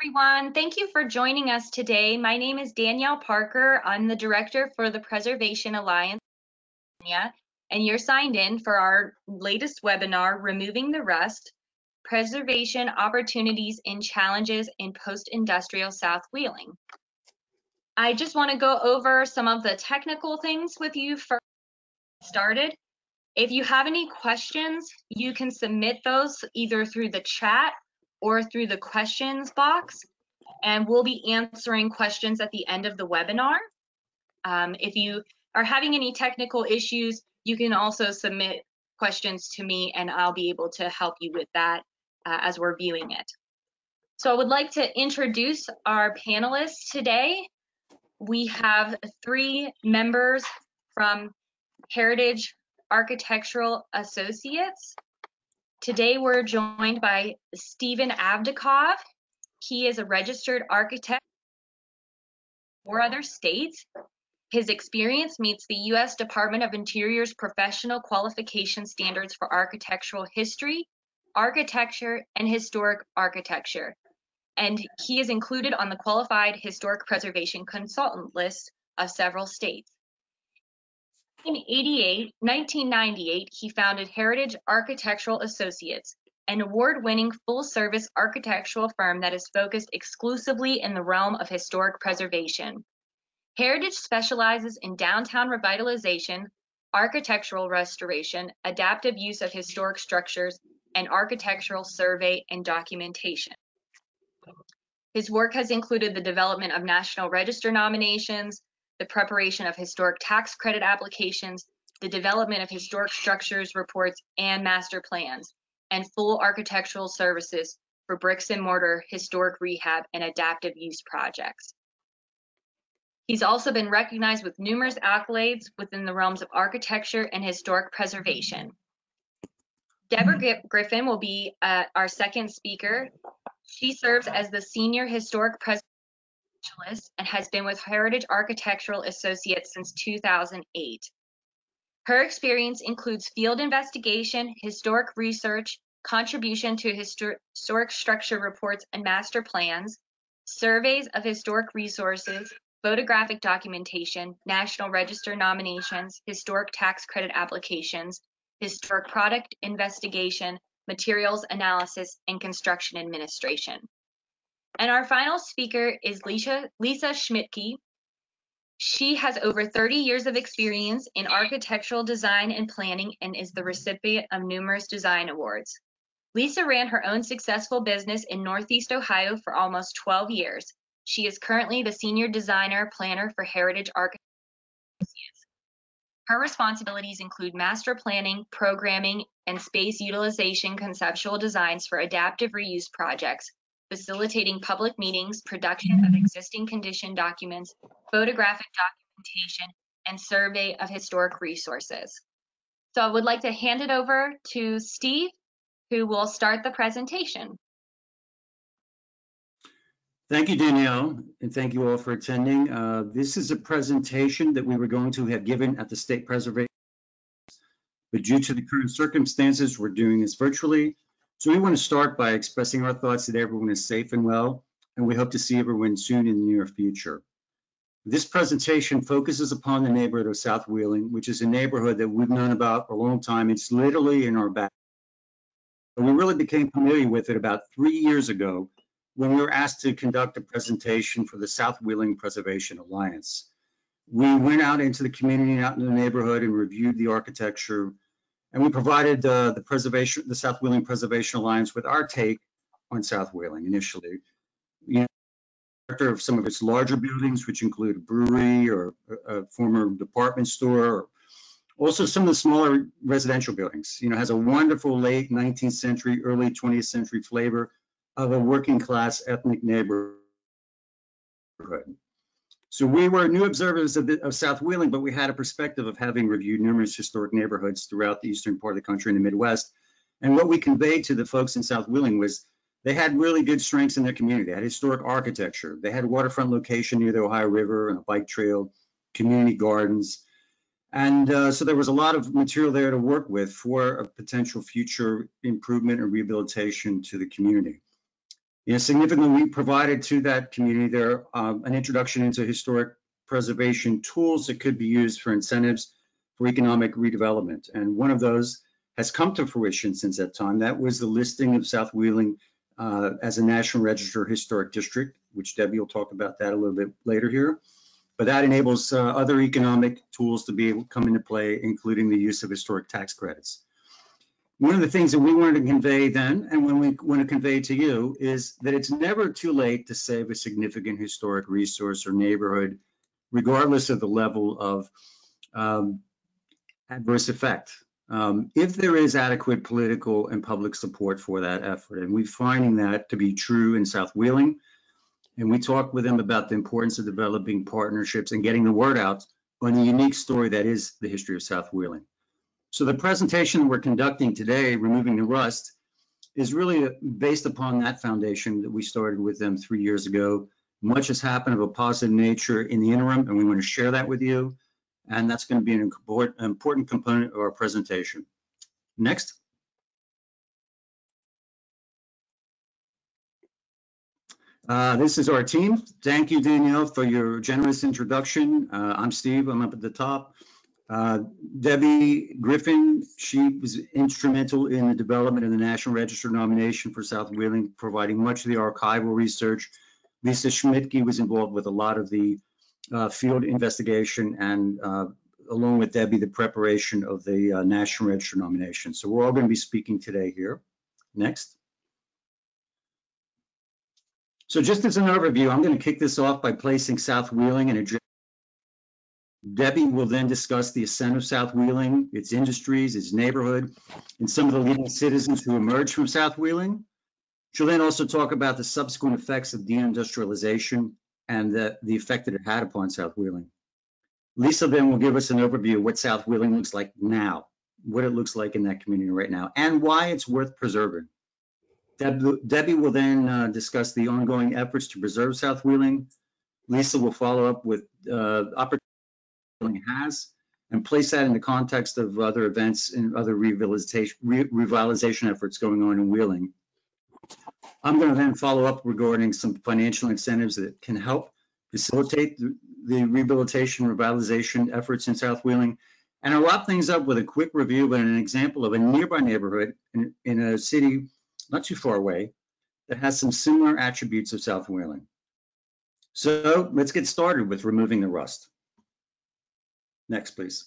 everyone. Thank you for joining us today. My name is Danielle Parker. I'm the director for the Preservation Alliance, and you're signed in for our latest webinar, Removing the Rust, Preservation Opportunities and Challenges in Post-Industrial South Wheeling. I just want to go over some of the technical things with you first started. If you have any questions, you can submit those either through the chat or through the questions box, and we'll be answering questions at the end of the webinar. If you are having any technical issues, you can also submit questions to me and I'll be able to help you with that as we're viewing it. So I would like to introduce our panelists today. We have 3 members from Heritage Architectural Associates. Today we're joined by Stephen Avdakov. He is a registered architect in 4 other states. His experience meets the U.S. Department of Interior's professional qualification standards for architectural history, architecture, and historic architecture. And he is included on the Qualified Historic Preservation Consultant list of several states. In 1998, he founded Heritage Architectural Associates, an award-winning full-service architectural firm that is focused exclusively in the realm of historic preservation. Heritage specializes in downtown revitalization, architectural restoration, adaptive use of historic structures, and architectural survey and documentation. His work has included the development of National Register nominations, the preparation of historic tax credit applications, the development of historic structures reports and master plans, and full architectural services for bricks and mortar, historic rehab, and adaptive use projects. He's also been recognized with numerous accolades within the realms of architecture and historic preservation. Deborah Griffin will be our second speaker. She serves as the Senior Historic Preservation Specialist and has been with Heritage Architectural Associates since 2008. Her experience includes field investigation, historic research, contribution to historic structure reports and master plans, surveys of historic resources, photographic documentation, National Register nominations, historic tax credit applications, historic product investigation, materials analysis, and construction administration. And our final speaker is Lisa Schmidtke. She has over 30 years of experience in architectural design and planning and is the recipient of numerous design awards. Lisa ran her own successful business in Northeast Ohio for almost 12 years. She is currently the Senior Designer Planner for Heritage Architectural Associates. Her responsibilities include master planning, programming, and space utilization conceptual designs for adaptive reuse projects, facilitating public meetings, production of existing condition documents, photographic documentation, and survey of historic resources. So I would like to hand it over to Steve, who will start the presentation. Thank you, Danielle, and thank you all for attending. This is a presentation that we were going to have given at the State Preservation, but due to the current circumstances, we're doing this virtually. So we want to start by expressing our thoughts that everyone is safe and well, and we hope to see everyone soon in the near future. This presentation focuses upon the neighborhood of South Wheeling, which is a neighborhood that we've known about for a long time. It's literally in our back. But we really became familiar with it about 3 years ago when we were asked to conduct a presentation for the South Wheeling Preservation Alliance. We went out into the community, out in the neighborhood, and reviewed the architecture, and we provided the South Wheeling Preservation Alliance with our take on South Wheeling initially. Of some of its larger buildings, which include a brewery or a former department store, or also some of the smaller residential buildings. You know, has a wonderful late 19th century, early 20th century flavor of a working class ethnic neighborhood. So we were new observers of South Wheeling, but we had a perspective of having reviewed numerous historic neighborhoods throughout the eastern part of the country in the Midwest. And what we conveyed to the folks in South Wheeling was they had really good strengths in their community. They had historic architecture. They had a waterfront location near the Ohio River and a bike trail, community gardens. And so there was a lot of material there to work with for a potential future improvement and rehabilitation to the community. Significantly, we provided to that community there an introduction into historic preservation tools that could be used for incentives for economic redevelopment. And one of those has come to fruition since that time. That was the listing of South Wheeling as a National Register Historic District, which Debbie will talk about that a little bit later here. But that enables other economic tools to be able to come into play, including the use of historic tax credits. One of the things that we wanted to convey then, and when we want to convey to you, is that it's never too late to save a significant historic resource or neighborhood, regardless of the level of adverse effect. If there is adequate political and public support for that effort, and we're finding that to be true in South Wheeling, and we talked with them about the importance of developing partnerships and getting the word out on the unique story that is the history of South Wheeling. So the presentation we're conducting today, Removing the Rust, is really based upon that foundation that we started with them 3 years ago. Much has happened of a positive nature in the interim, and we want to share that with you. And that's going to be an important component of our presentation. Next. This is our team. Thank you, Danielle, for your generous introduction. I'm Steve, I'm up at the top. Debbie Griffin, she was instrumental in the development of the National Register nomination for South Wheeling, providing much of the archival research. Lisa Schmidtke was involved with a lot of the field investigation and along with Debbie, the preparation of the National Register nomination. So we're all going to be speaking today here. Next. So just as an overview, I'm going to kick this off by placing South Wheeling in a. Debbie will then discuss the ascent of South Wheeling, its industries, its neighborhood, and some of the leading citizens who emerged from South Wheeling. She'll then also talk about the subsequent effects of deindustrialization and the effect that it had upon South Wheeling. Lisa then will give us an overview of what South Wheeling looks like now, what it looks like in that community right now, and why it's worth preserving. Debbie will then discuss the ongoing efforts to preserve South Wheeling. Lisa will follow up with opportunities has and place that in the context of other events and other revitalization efforts going on in Wheeling. I'm going to then follow up regarding some financial incentives that can help facilitate the rehabilitation, revitalization efforts in South Wheeling. And I'll wrap things up with a quick review and an example of a nearby neighborhood in a city not too far away that has some similar attributes of South Wheeling. So let's get started with removing the rust. Next, please.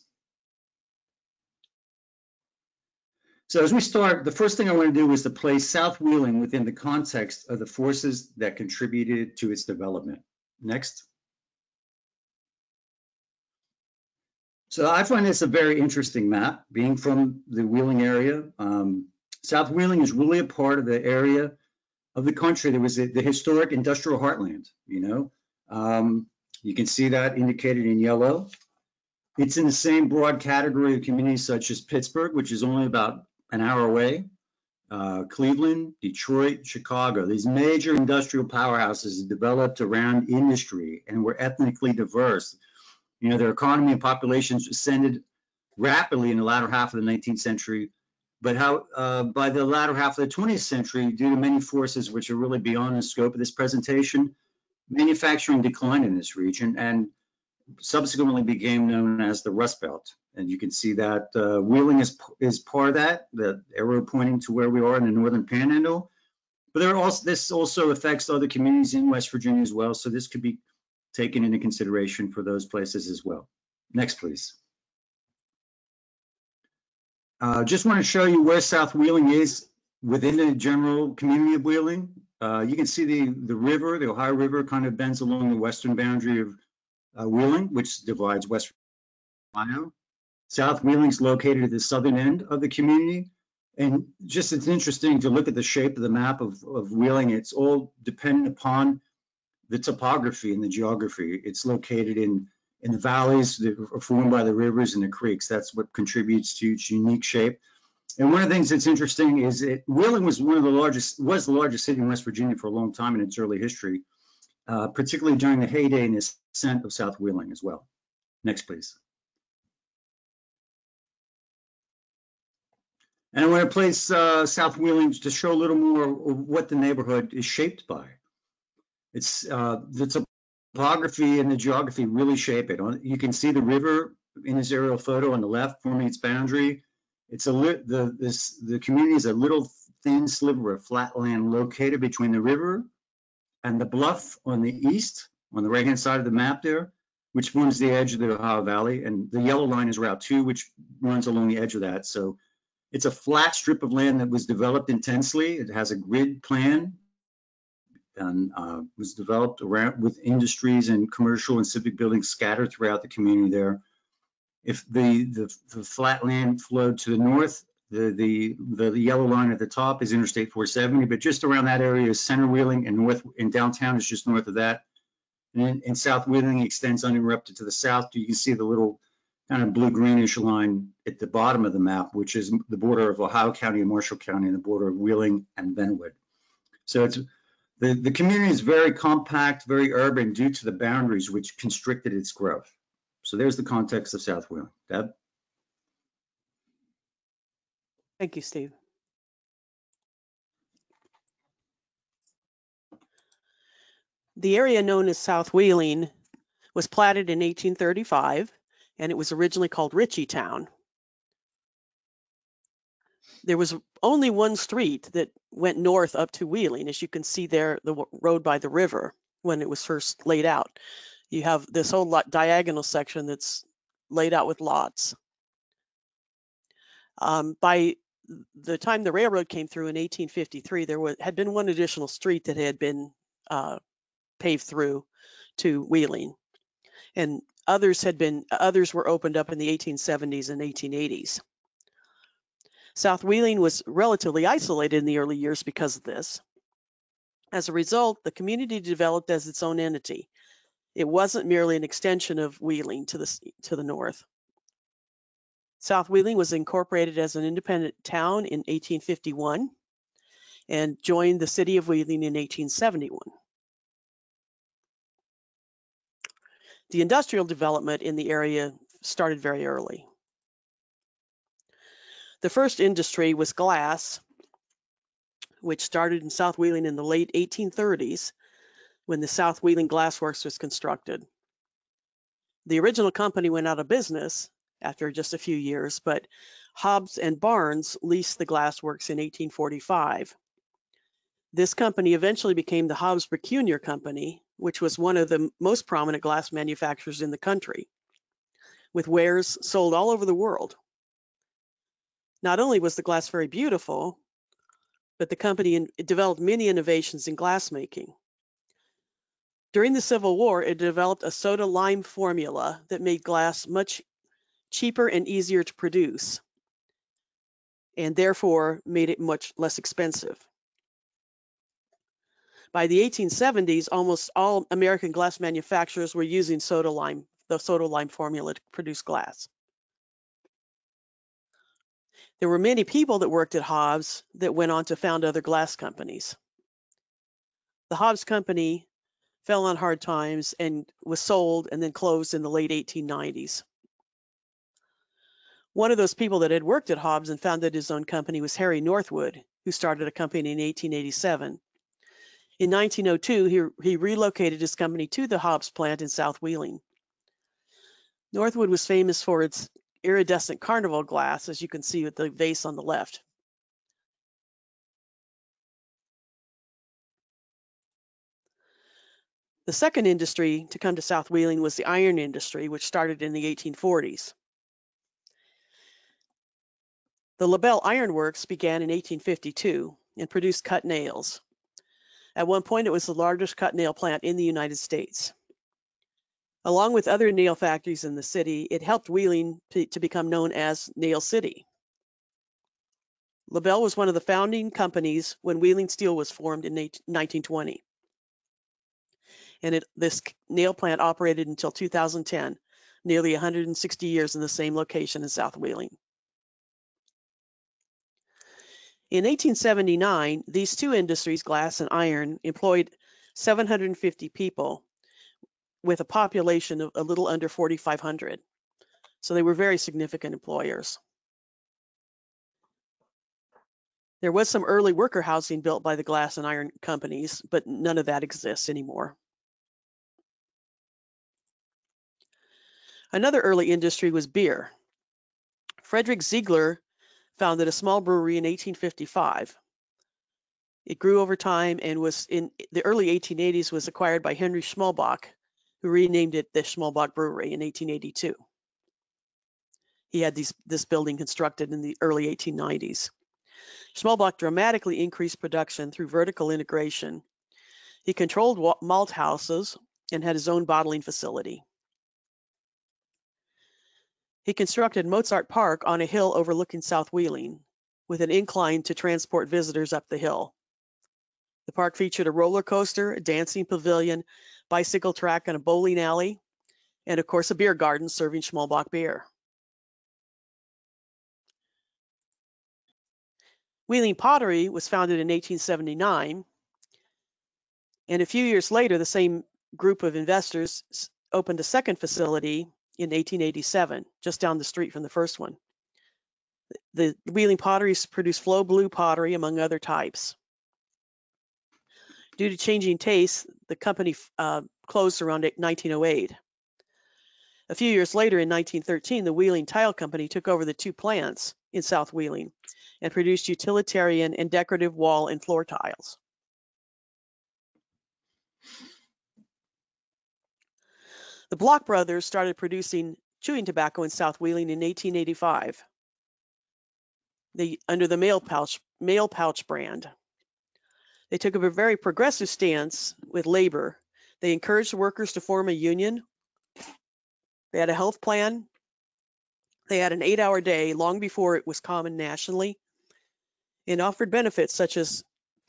So as we start, the first thing I want to do is to place South Wheeling within the context of the forces that contributed to its development. Next. So I find this a very interesting map, being from the Wheeling area. South Wheeling is really a part of the area of the country that was the historic industrial heartland, you know. You can see that indicated in yellow. It's in the same broad category of communities such as Pittsburgh, which is only about an hour away, Cleveland, Detroit, Chicago. These major industrial powerhouses developed around industry and were ethnically diverse. You know, their economy and populations ascended rapidly in the latter half of the 19th century, but by the latter half of the 20th century, due to many forces which are really beyond the scope of this presentation, manufacturing declined in this region and subsequently became known as the Rust Belt. And you can see that Wheeling is part of that, the arrow pointing to where we are in the Northern Panhandle. But this also affects other communities in West Virginia as well. So this could be taken into consideration for those places as well. Next, please. Just want to show you where South Wheeling is within the general community of Wheeling. You can see the river, the Ohio River, kind of bends along the western boundary of Wheeling, which divides West Ohio. South Wheeling is located at the southern end of the community. And just it's interesting to look at the shape of the map of Wheeling. It's all dependent upon the topography and the geography. It's located in the valleys that are formed by the rivers and the creeks. That's what contributes to its unique shape. And one of the things that's interesting is that Wheeling was the largest city in West Virginia for a long time in its early history, particularly during the heyday and ascent of South Wheeling as well. Next, please. And I want to place South Wheeling to show a little more of what the neighborhood is shaped by. It's the topography and the geography really shape it. You can see the river in this aerial photo on the left forming its boundary. It's the community is a little thin sliver of flat land located between the river and the bluff on the east, on the right-hand side of the map there, which forms the edge of the Ohio Valley. And the yellow line is Route 2, which runs along the edge of that. So it's a flat strip of land that was developed intensely. It has a grid plan and was developed around with industries and commercial and civic buildings scattered throughout the community there. If the flat land flowed to the north, the yellow line at the top is Interstate 470, but just around that area is Center Wheeling, and north in downtown is just north of that. And in South Wheeling extends uninterrupted to the south. You can see the little kind of blue-greenish line at the bottom of the map, which is the border of Ohio County and Marshall County, and the border of Wheeling and Benwood. So it's the community is very compact, very urban due to the boundaries which constricted its growth. So there's the context of South Wheeling. Deb? Thank you, Steve. The area known as South Wheeling was platted in 1835, and it was originally called Ritchietown. There was only one street that went north up to Wheeling, as you can see there, the road by the river when it was first laid out. You have this whole diagonal section that's laid out with lots. By the time the railroad came through in 1853, there had been one additional street that had been paved through to Wheeling, and others were opened up in the 1870s and 1880s. South Wheeling was relatively isolated in the early years because of this. As a result, the community developed as its own entity. It wasn't merely an extension of Wheeling to the north. South Wheeling was incorporated as an independent town in 1851 and joined the city of Wheeling in 1871. The industrial development in the area started very early. The first industry was glass, which started in South Wheeling in the late 1830s when the South Wheeling Glass Works was constructed. The original company went out of business after just a few years, but Hobbs and Barnes leased the glass works in 1845. This company eventually became the Hobbs-Pecuniar Company, which was one of the most prominent glass manufacturers in the country, with wares sold all over the world. Not only was the glass very beautiful, but the company developed many innovations in glassmaking. During the Civil War, it developed a soda-lime formula that made glass much cheaper and easier to produce, and therefore made it much less expensive. By the 1870s, almost all American glass manufacturers were using the soda-lime formula to produce glass. There were many people that worked at Hobbs that went on to found other glass companies. The Hobbs Company fell on hard times and was sold and then closed in the late 1890s. One of those people that had worked at Hobbs and founded his own company was Harry Northwood, who started a company in 1887. In 1902, he relocated his company to the Hobbs plant in South Wheeling. Northwood was famous for its iridescent carnival glass, as you can see with the vase on the left. The second industry to come to South Wheeling was the iron industry, which started in the 1840s. The LaBelle Iron Works began in 1852 and produced cut nails. At one point, it was the largest cut nail plant in the United States. Along with other nail factories in the city, it helped Wheeling to become known as Nail City. LaBelle was one of the founding companies when Wheeling Steel was formed in 1920. And this nail plant operated until 2010, nearly 160 years in the same location in South Wheeling. In 1879, these two industries, glass and iron, employed 750 people with a population of a little under 4,500. So they were very significant employers. There was some early worker housing built by the glass and iron companies, but none of that exists anymore. Another early industry was beer. Frederick Ziegler founded a small brewery in 1855. It grew over time and was in the early 1880s was acquired by Henry Schmalbach, who renamed it the Schmalbach Brewery in 1882. He had this building constructed in the early 1890s. Schmalbach dramatically increased production through vertical integration. He controlled malt houses and had his own bottling facility. He constructed Mozart Park on a hill overlooking South Wheeling, with an incline to transport visitors up the hill. The park featured a roller coaster, a dancing pavilion, bicycle track, and a bowling alley, and of course a beer garden serving Schmalbach beer. Wheeling Pottery was founded in 1879, and a few years later, the same group of investors opened a second facility in 1887, just down the street from the first one. The Wheeling Potteries produced Flow Blue pottery, among other types. Due to changing tastes, the company closed around 1908. A few years later, in 1913, the Wheeling Tile Company took over the two plants in South Wheeling and produced utilitarian and decorative wall and floor tiles. The Block brothers started producing chewing tobacco in South Wheeling in 1885 under the Mail Pouch brand. They took a very progressive stance with labor. They encouraged workers to form a union. They had a health plan. They had an 8-hour day long before it was common nationally, and offered benefits such as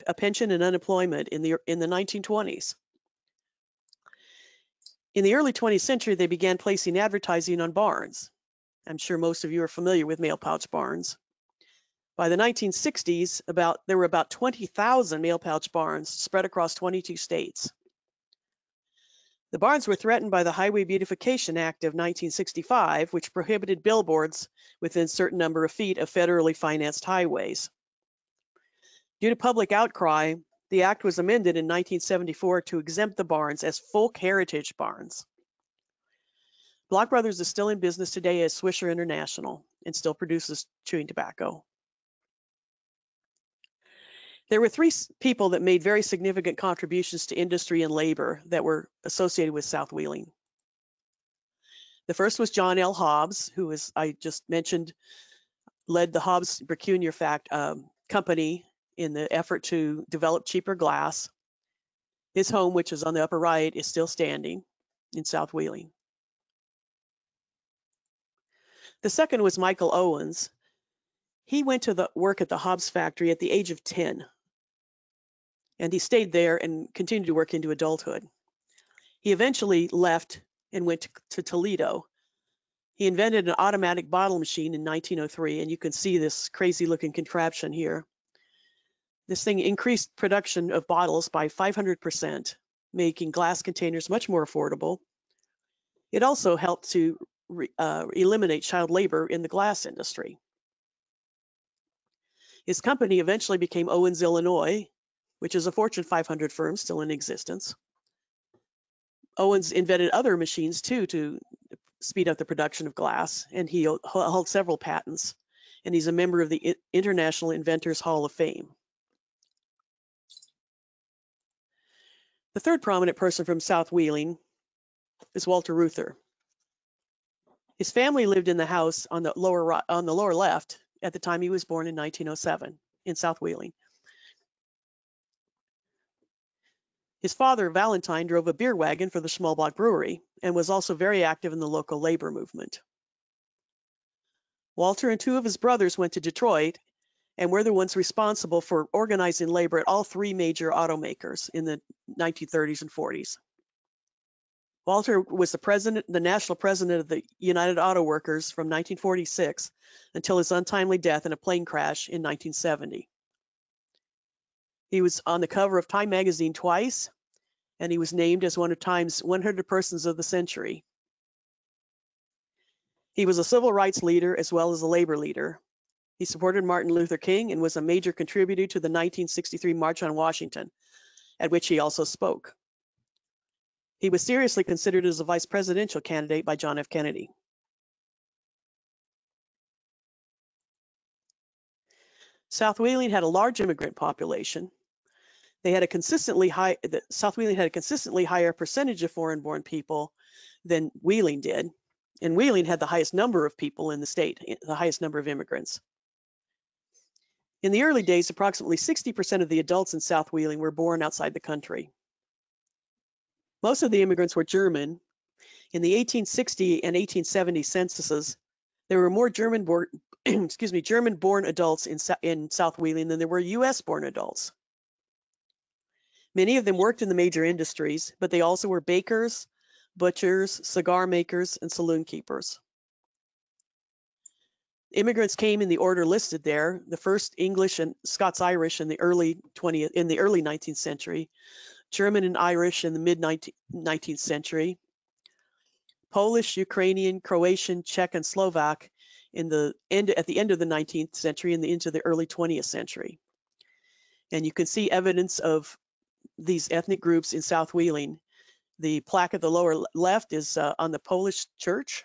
a pension and unemployment in the 1920s. In the early 20th century, they began placing advertising on barns. I'm sure most of you are familiar with mail pouch barns. By the 1960s, there were about 20,000 mail pouch barns spread across 22 states. The barns were threatened by the Highway Beautification Act of 1965, which prohibited billboards within a certain number of feet of federally financed highways. Due to public outcry, the act was amended in 1974 to exempt the barns as folk heritage barns. Block Brothers is still in business today as Swisher International and still produces chewing tobacco. There were three people that made very significant contributions to industry and labor that were associated with South Wheeling. The first was John L. Hobbs, who, as I just mentioned, led the Hobbs Bracunier company in the effort to develop cheaper glass. His home, which is on the upper right, is still standing in South Wheeling. The second was Michael Owens. He went to work at the Hobbs factory at the age of 10. And he stayed there and continued to work into adulthood. He eventually left and went to Toledo. He invented an automatic bottle machine in 1903, and you can see this crazy looking contraption here. This thing increased production of bottles by 500%, making glass containers much more affordable. It also helped to eliminate child labor in the glass industry. His company eventually became Owens, Illinois, which is a Fortune 500 firm still in existence. Owens invented other machines too to speed up the production of glass, and he held several patents, and he's a member of the International Inventors Hall of Fame. The third prominent person from South Wheeling is Walter Reuther. His family lived in the house on the lower left at the time he was born in 1907 in South Wheeling. His father, Valentine, drove a beer wagon for the Schmalbach Brewery and was also very active in the local labor movement. Walter and two of his brothers went to Detroit and were the ones responsible for organizing labor at all three major automakers in the 1930s and 40s. Walter was the national president of the United Auto Workers from 1946 until his untimely death in a plane crash in 1970. He was on the cover of Time magazine twice, and he was named as one of Time's 100 Persons of the Century. He was a civil rights leader as well as a labor leader, He supported Martin Luther King and was a major contributor to the 1963 March on Washington, at which he also spoke. He was seriously considered as a vice presidential candidate by John F. Kennedy. South Wheeling had a large immigrant population. They had a consistently high, South Wheeling had a consistently higher percentage of foreign-born people than Wheeling did. And Wheeling had the highest number of people in the state, the highest number of immigrants. In the early days, approximately 60% of the adults in South Wheeling were born outside the country. Most of the immigrants were German. In the 1860 and 1870 censuses, there were more German-born German-born adults in South Wheeling than there were US-born adults. Many of them worked in the major industries, but they also were bakers, butchers, cigar makers, and saloon keepers. Immigrants came in the order listed there, the first English and Scots-Irish in the early 19th century, German and Irish in the mid-19th century, Polish, Ukrainian, Croatian, Czech, and Slovak at the end of the 19th century and into the early 20th century. And you can see evidence of these ethnic groups in South Wheeling. The plaque at the lower left is on the Polish church.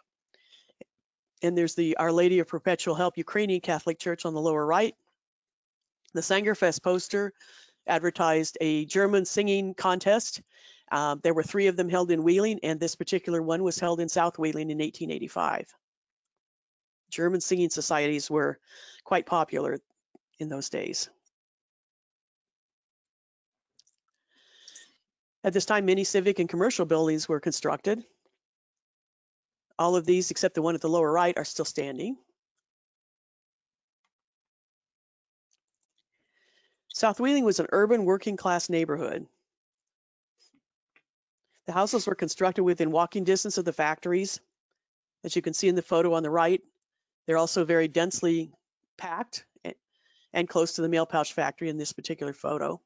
And there's the Our Lady of Perpetual Help Ukrainian Catholic Church on the lower right. The Sangerfest poster advertised a German singing contest. There were 3 of them held in Wheeling, and this particular one was held in South Wheeling in 1885. German singing societies were quite popular in those days. At this time, many civic and commercial buildings were constructed. All of these, except the one at the lower right, are still standing. South Wheeling was an urban working class neighborhood. The houses were constructed within walking distance of the factories. As you can see in the photo on the right, they're also very densely packed and close to the mail pouch factory in this particular photo.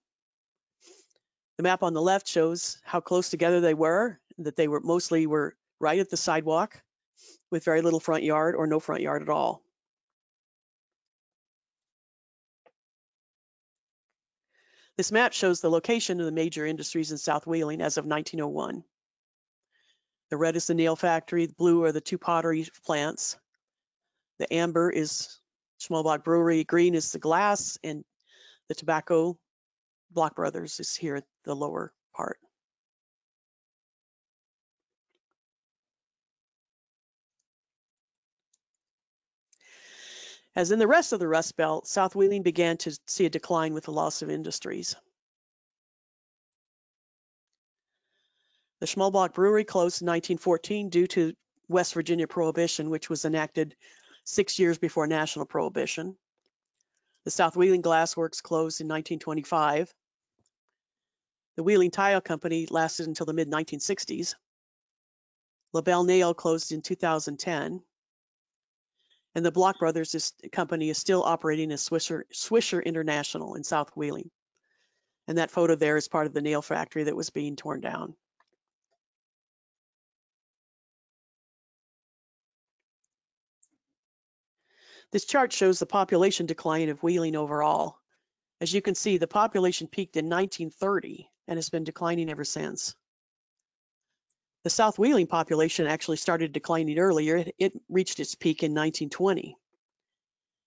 The map on the left shows how close together they were, that they were mostly right at the sidewalk with very little front yard or no front yard at all. This map shows the location of the major industries in South Wheeling as of 1901. The red is the nail factory, the blue are the 2 pottery plants. The amber is Schmalbach Brewery, green is the glass, and the tobacco, Block Brothers, is here at the lower part. As in the rest of the Rust Belt, South Wheeling began to see a decline with the loss of industries. The Schmalbach Brewery closed in 1914 due to West Virginia Prohibition, which was enacted 6 years before national prohibition. The South Wheeling Glass Works closed in 1925. The Wheeling Tile Company lasted until the mid-1960s. LaBelle Nail closed in 2010. And the Block Brothers company is still operating as Swisher International in South Wheeling. And that photo there is part of the nail factory that was being torn down. This chart shows the population decline of Wheeling overall. As you can see, the population peaked in 1930 and has been declining ever since. The South Wheeling population actually started declining earlier. It reached its peak in 1920.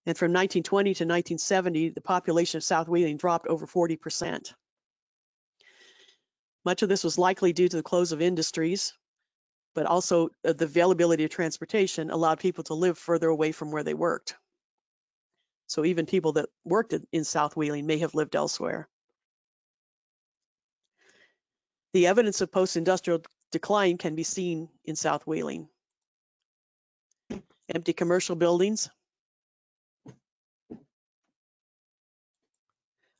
And from 1920 to 1970, the population of South Wheeling dropped over 40%. Much of this was likely due to the close of industries, but also the availability of transportation allowed people to live further away from where they worked. So even people that worked in South Wheeling may have lived elsewhere. The evidence of post-industrial decline can be seen in South Wheeling. Empty commercial buildings,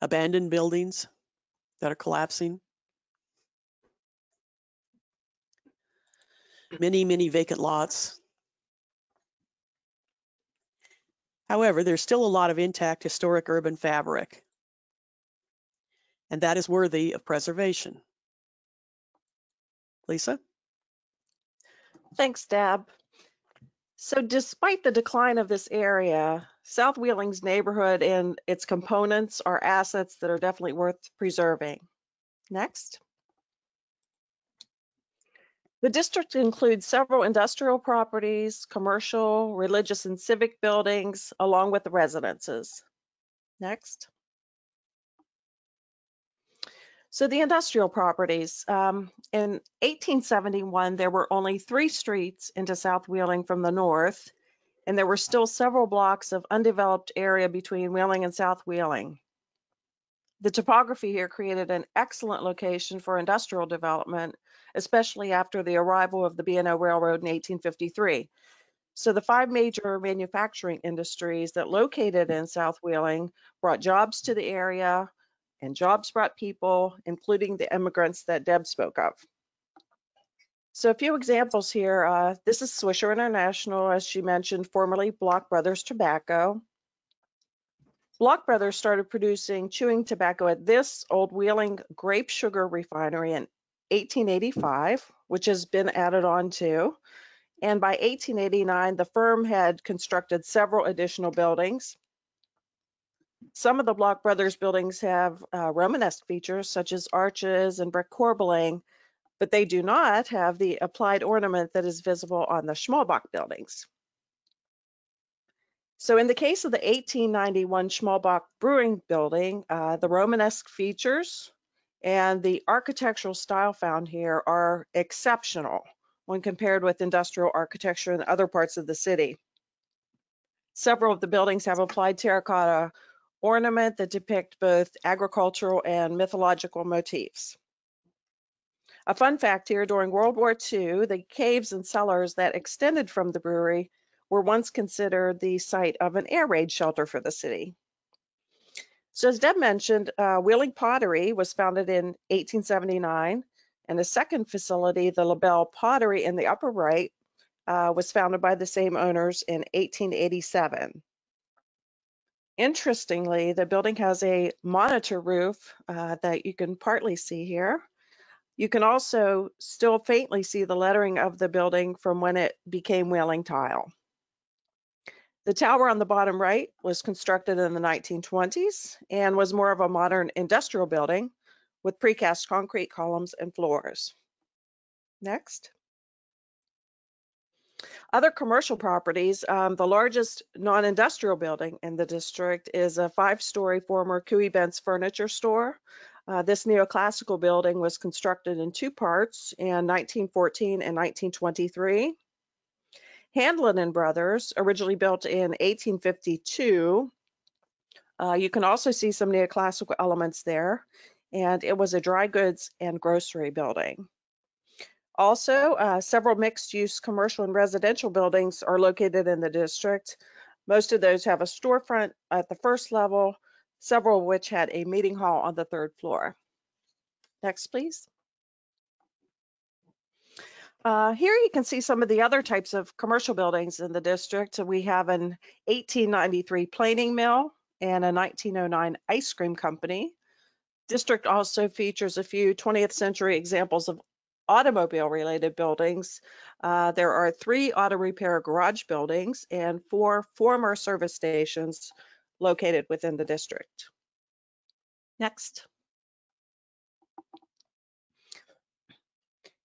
abandoned buildings that are collapsing, many vacant lots. However, there's still a lot of intact historic urban fabric, and that is worthy of preservation. Lisa? Thanks, Deb. So despite the decline of this area, South Wheeling's neighborhood and its components are assets that are definitely worth preserving. Next. The district includes several industrial properties, commercial, religious, and civic buildings, along with the residences. Next. So the industrial properties. In 1871, there were only 3 streets into South Wheeling from the north, and there were still several blocks of undeveloped area between Wheeling and South Wheeling. The topography here created an excellent location for industrial development, especially after the arrival of the B&O Railroad in 1853. So the 5 major manufacturing industries that located in South Wheeling brought jobs to the area, and jobs brought people, including the immigrants that Deb spoke of. So a few examples here. This is Swisher International, as she mentioned, formerly Block Brothers Tobacco. Block Brothers started producing chewing tobacco at this Old Wheeling grape sugar refinery in 1885, which has been added on to. And by 1889, the firm had constructed several additional buildings. Some of the Block Brothers buildings have Romanesque features such as arches and brick corbelling, but they do not have the applied ornament that is visible on the Schmalbach buildings. So in the case of the 1891 Schmalbach Brewing Building, the Romanesque features and the architectural style found here are exceptional when compared with industrial architecture in other parts of the city. Several of the buildings have applied terracotta ornament that depict both agricultural and mythological motifs. A fun fact here, during World War II, the caves and cellars that extended from the brewery were once considered the site of an air raid shelter for the city. So as Deb mentioned, Wheeling Pottery was founded in 1879, and the second facility, the LaBelle Pottery in the upper right, was founded by the same owners in 1887. Interestingly, the building has a monitor roof that you can partly see here. You can also still faintly see the lettering of the building from when it became Wheeling Tile. The tower on the bottom right was constructed in the 1920s and was more of a modern industrial building with precast concrete columns and floors. Next. Other commercial properties, the largest non-industrial building in the district is a 5-story former Cooey-Bentz furniture store. This neoclassical building was constructed in 2 parts in 1914 and 1923. Handlin and Brothers, originally built in 1852. You can also see some neoclassical elements there, and it was a dry goods and grocery building. Also, several mixed-use commercial and residential buildings are located in the district. Most of those have a storefront at the first level, several of which had a meeting hall on the 3rd floor. Next, please. Here you can see some of the other types of commercial buildings in the district. We have an 1893 planing mill and a 1909 ice cream company. District also features a few 20th century examples of automobile-related buildings. There are 3 auto repair garage buildings and 4 former service stations located within the district. Next.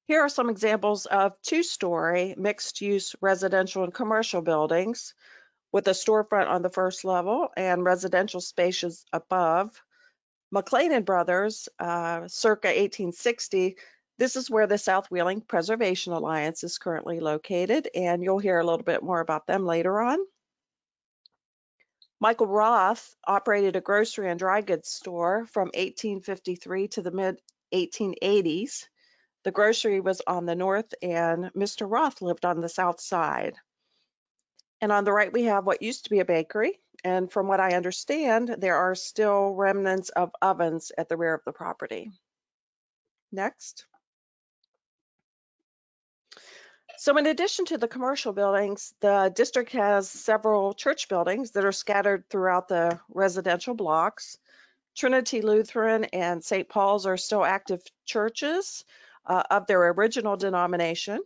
Here are some examples of 2-story mixed-use residential and commercial buildings with a storefront on the first level and residential spaces above. McLean and Brothers, circa 1860, this is where the South Wheeling Preservation Alliance is currently located, and you'll hear a little bit more about them later on. Michael Roth operated a grocery and dry goods store from 1853 to the mid-1880s. The grocery was on the north and Mr. Roth lived on the south side. And on the right, we have what used to be a bakery. And from what I understand, there are still remnants of ovens at the rear of the property. Next. So in addition to the commercial buildings, the district has several church buildings that are scattered throughout the residential blocks. Trinity Lutheran and St. Paul's are still active churches of their original denomination.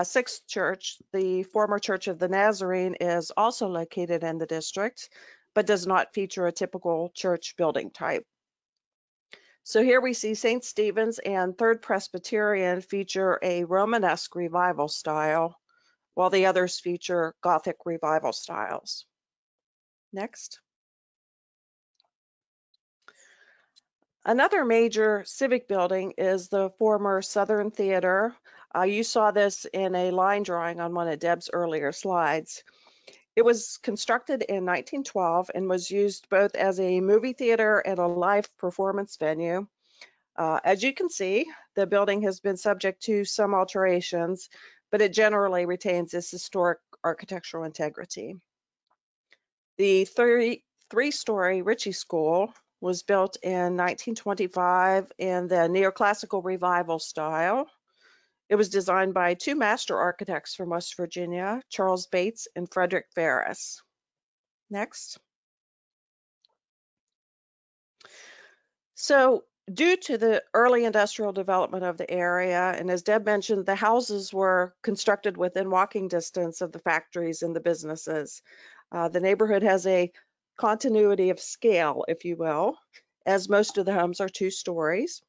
Sixth Church, the former Church of the Nazarene, is also located in the district, but does not feature a typical church building type. So here we see St. Stephen's and Third Presbyterian feature a Romanesque revival style, while the others feature Gothic revival styles. Next. Another major civic building is the former Southern Theater. You saw this in a line drawing on one of Deb's earlier slides. It was constructed in 1912 and was used both as a movie theater and a live performance venue. As you can see, the building has been subject to some alterations, but it generally retains its historic architectural integrity. The three-story Ritchie School was built in 1925 in the neoclassical revival style. It was designed by two master architects from West Virginia, Charles Bates and Frederick Ferris. Next. So, due to the early industrial development of the area, and as Deb mentioned, the houses were constructed within walking distance of the factories and the businesses. The neighborhood has a continuity of scale, if you will, as most of the homes are 2 stories.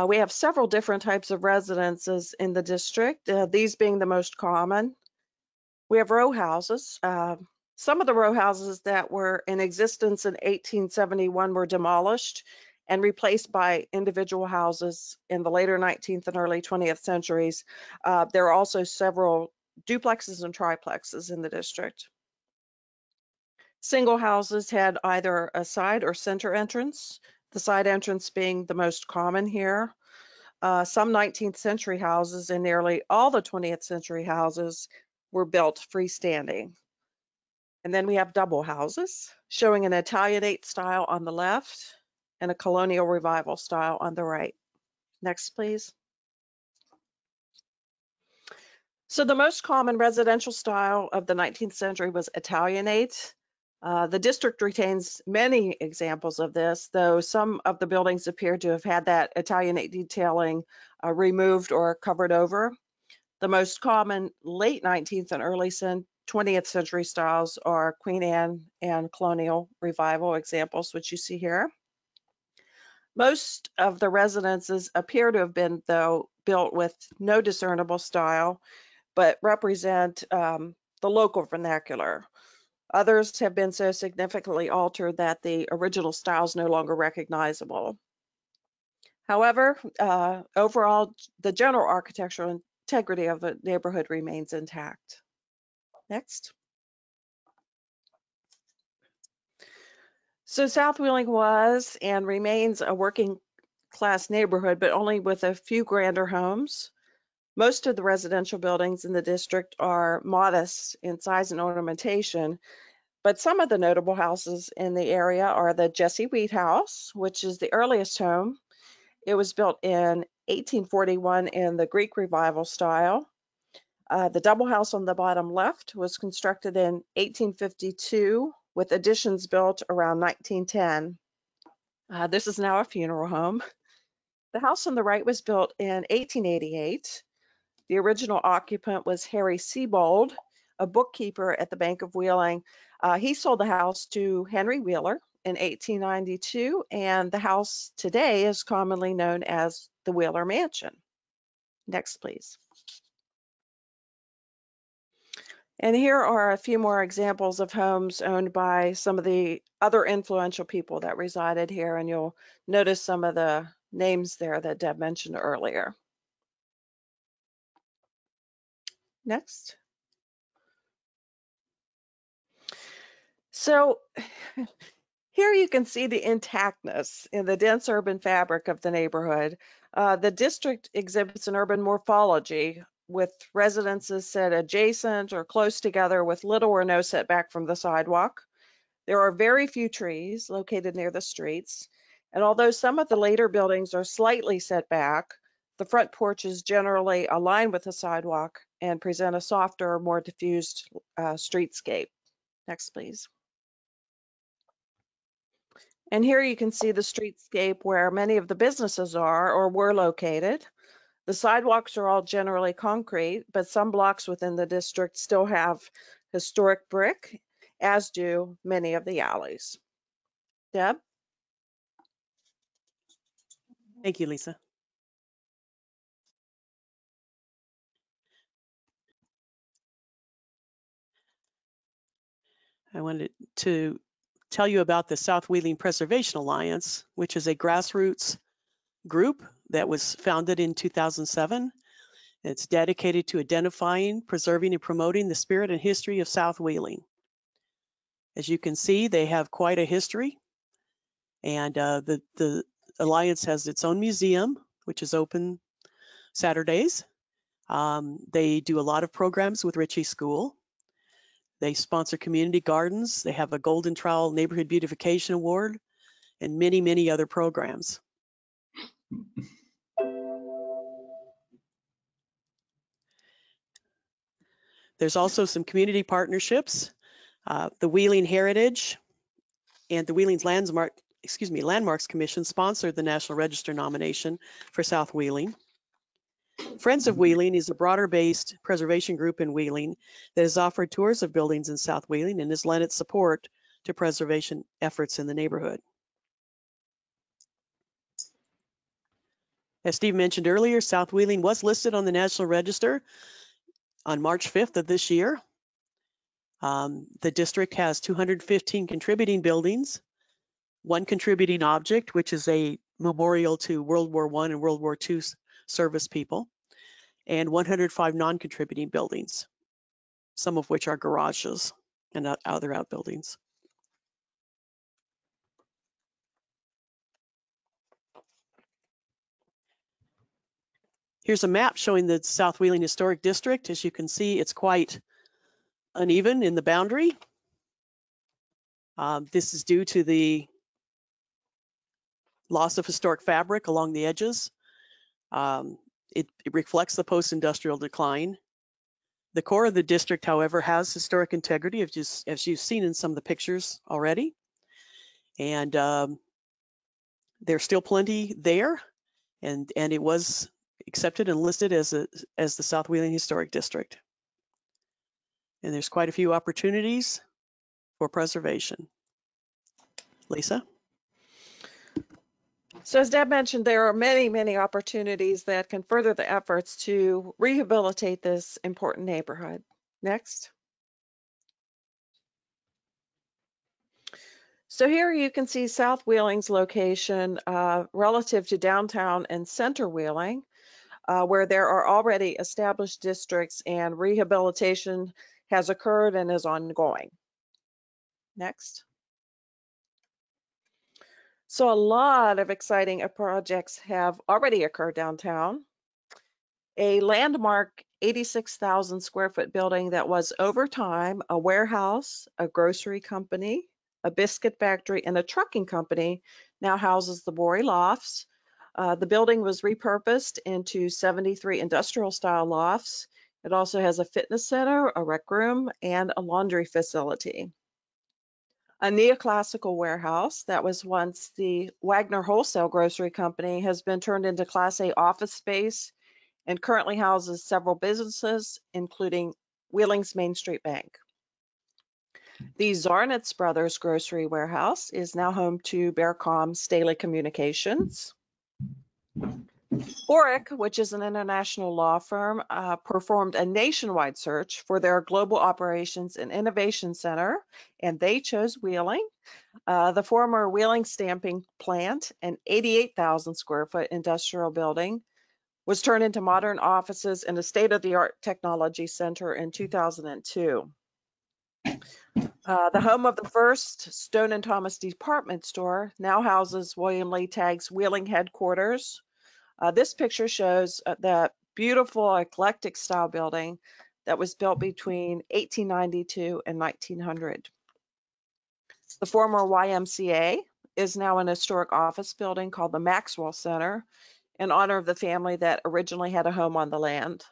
We have several different types of residences in the district, these being the most common. We have row houses. Some of the row houses that were in existence in 1871 were demolished and replaced by individual houses in the later 19th and early 20th centuries. There are also several duplexes and triplexes in the district. Single houses had either a side or center entrance, the side entrance being the most common here. Some 19th century houses and nearly all the 20th century houses were built freestanding. And then we have double houses showing an Italianate style on the left and a colonial revival style on the right. Next, please. So the most common residential style of the 19th century was Italianate. The district retains many examples of this, though some of the buildings appear to have had that Italianate detailing removed or covered over. The most common late 19th and early 20th century styles are Queen Anne and colonial revival examples, which you see here. Most of the residences appear to have been, though, built with no discernible style, but represent the local vernacular. Others have been so significantly altered that the original style is no longer recognizable. However, overall, the general architectural integrity of the neighborhood remains intact. Next. So South Wheeling was and remains a working class neighborhood, but only with a few grander homes. Most of the residential buildings in the district are modest in size and ornamentation, but some of the notable houses in the area are the Jesse Wheat House, which is the earliest home. It was built in 1841 in the Greek Revival style. The double house on the bottom left was constructed in 1852 with additions built around 1910. This is now a funeral home. The house on the right was built in 1888. The original occupant was Harry Siebold, a bookkeeper at the Bank of Wheeling. He sold the house to Henry Wheeler in 1892, and the house today is commonly known as the Wheeler Mansion. Next, please. And here are a few more examples of homes owned by some of the other influential people that resided here, and you'll notice some of the names there that Deb mentioned earlier. Next. So here you can see the intactness in the dense urban fabric of the neighborhood. The district exhibits an urban morphology with residences set adjacent or close together with little or no setback from the sidewalk. There are very few trees located near the streets, and although some of the later buildings are slightly set back, the front porches generally align with the sidewalk and present a softer, more diffused streetscape. Next, please. And here you can see the streetscape where many of the businesses are or were located. The sidewalks are all generally concrete, but some blocks within the district still have historic brick, as do many of the alleys. Deb? Thank you, Lisa. I wanted to tell you about the South Wheeling Preservation Alliance, which is a grassroots group that was founded in 2007. It's dedicated to identifying, preserving, and promoting the spirit and history of South Wheeling. As you can see, they have quite a history, and the Alliance has its own museum, which is open Saturdays. They do a lot of programs with Ritchie School. They sponsor community gardens. They have a Golden Trowel Neighborhood Beautification Award and many, many other programs. There's also some community partnerships. The Wheeling Heritage and the Wheeling Landmarks Commission sponsored the National Register nomination for South Wheeling. Friends of Wheeling is a broader-based preservation group in Wheeling that has offered tours of buildings in South Wheeling and has lent its support to preservation efforts in the neighborhood. As Steve mentioned earlier, South Wheeling was listed on the National Register on March 5th of this year. The district has 215 contributing buildings, one contributing object, which is a memorial to World War I and World War II service people, and 105 non-contributing buildings, some of which are garages and other outbuildings. Here's a map showing the South Wheeling Historic District. As you can see, it's quite uneven in the boundary. This is due to the loss of historic fabric along the edges. It reflects the post-industrial decline. The core of the district, however, has historic integrity, as you've seen in some of the pictures already. And there's still plenty there, and it was accepted and listed as the South Wheeling Historic District. And there's quite a few opportunities for preservation. Lisa? So as Deb mentioned, there are many, many opportunities that can further the efforts to rehabilitate this important neighborhood. Next. So here you can see South Wheeling's location relative to downtown and center Wheeling, where there are already established districts and rehabilitation has occurred and is ongoing. Next. So a lot of exciting projects have already occurred downtown. A landmark 86,000 square foot building that was over time a warehouse, a grocery company, a biscuit factory, and a trucking company now houses the Borey Lofts. The building was repurposed into 73 industrial style lofts. It also has a fitness center, a rec room, and a laundry facility. A neoclassical warehouse that was once the Wagner Wholesale Grocery Company has been turned into Class A office space and currently houses several businesses, including Wheeling's Main Street Bank. The Zarnitz Brothers Grocery Warehouse is now home to Bearcom Staley Communications. Boric, which is an international law firm, performed a nationwide search for their global operations and innovation center, and they chose Wheeling. The former Wheeling stamping plant, an 88,000 square foot industrial building, was turned into modern offices and a state-of-the-art technology center in 2002. The home of the first Stone & Thomas department store now houses William Lee Tagg's Wheeling headquarters. This picture shows the beautiful eclectic style building that was built between 1892 and 1900. The former YMCA is now an historic office building called the Maxwell Center in honor of the family that originally had a home on the land.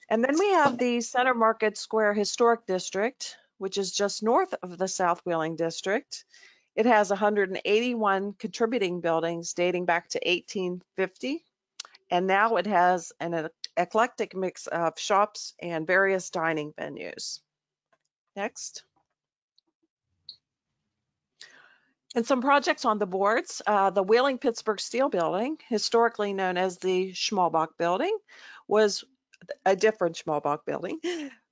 And then we have the Center Market Square Historic District, which is just north of the South Wheeling District. It has 181 contributing buildings dating back to 1850 And now it has an eclectic mix of shops and various dining venues. Next. And some projects on the boards, the Wheeling-Pittsburgh Steel Building, historically known as the Schmalbach Building, was a different Schmalbach Building,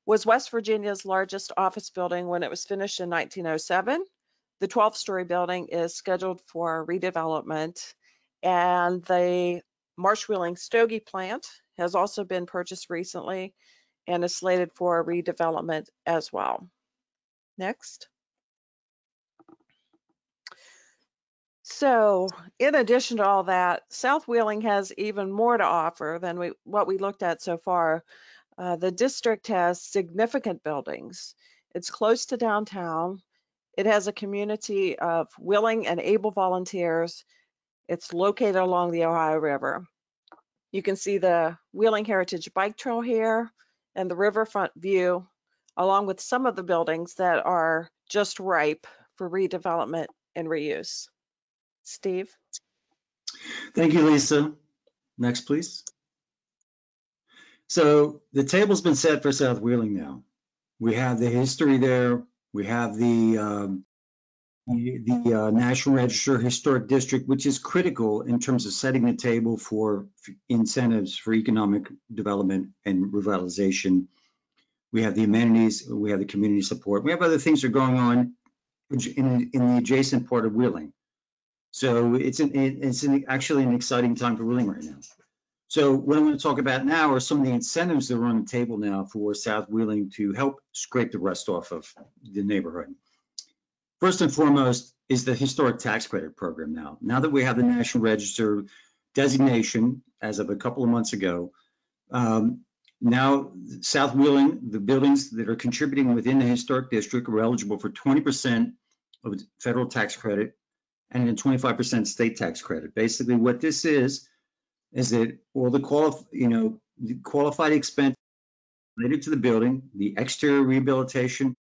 was West Virginia's largest office building when it was finished in 1907. The 12-story building is scheduled for redevelopment, and the Marsh Wheeling Stogie plant has also been purchased recently and is slated for redevelopment as well. Next. So in addition to all that, South Wheeling has even more to offer than what we looked at so far. The district has significant buildings. It's close to downtown. It has a community of willing and able volunteers. It's located along the Ohio River. You can see the Wheeling Heritage Bike Trail here and the riverfront view, along with some of the buildings that are just ripe for redevelopment and reuse. Steve? Thank you, Lisa. Next, please. So the table's been set for South Wheeling now. We have the history there. We have the National Register Historic District, which is critical in terms of setting the table for incentives for economic development and revitalization. We have the amenities. We have the community support. We have other things that are going on in the adjacent part of Wheeling. So it's actually an exciting time for Wheeling right now. So what I'm going to talk about now are some of the incentives that are on the table now for South Wheeling to help scrape the rust off of the neighborhood. First and foremost is the historic tax credit program now. Now that we have the National Register designation as of a couple of months ago, now South Wheeling, the buildings that are contributing within the historic district are eligible for 20% of federal tax credit and then 25% state tax credit. Basically what this is that all the qualified expense related to the building, the exterior rehabilitation,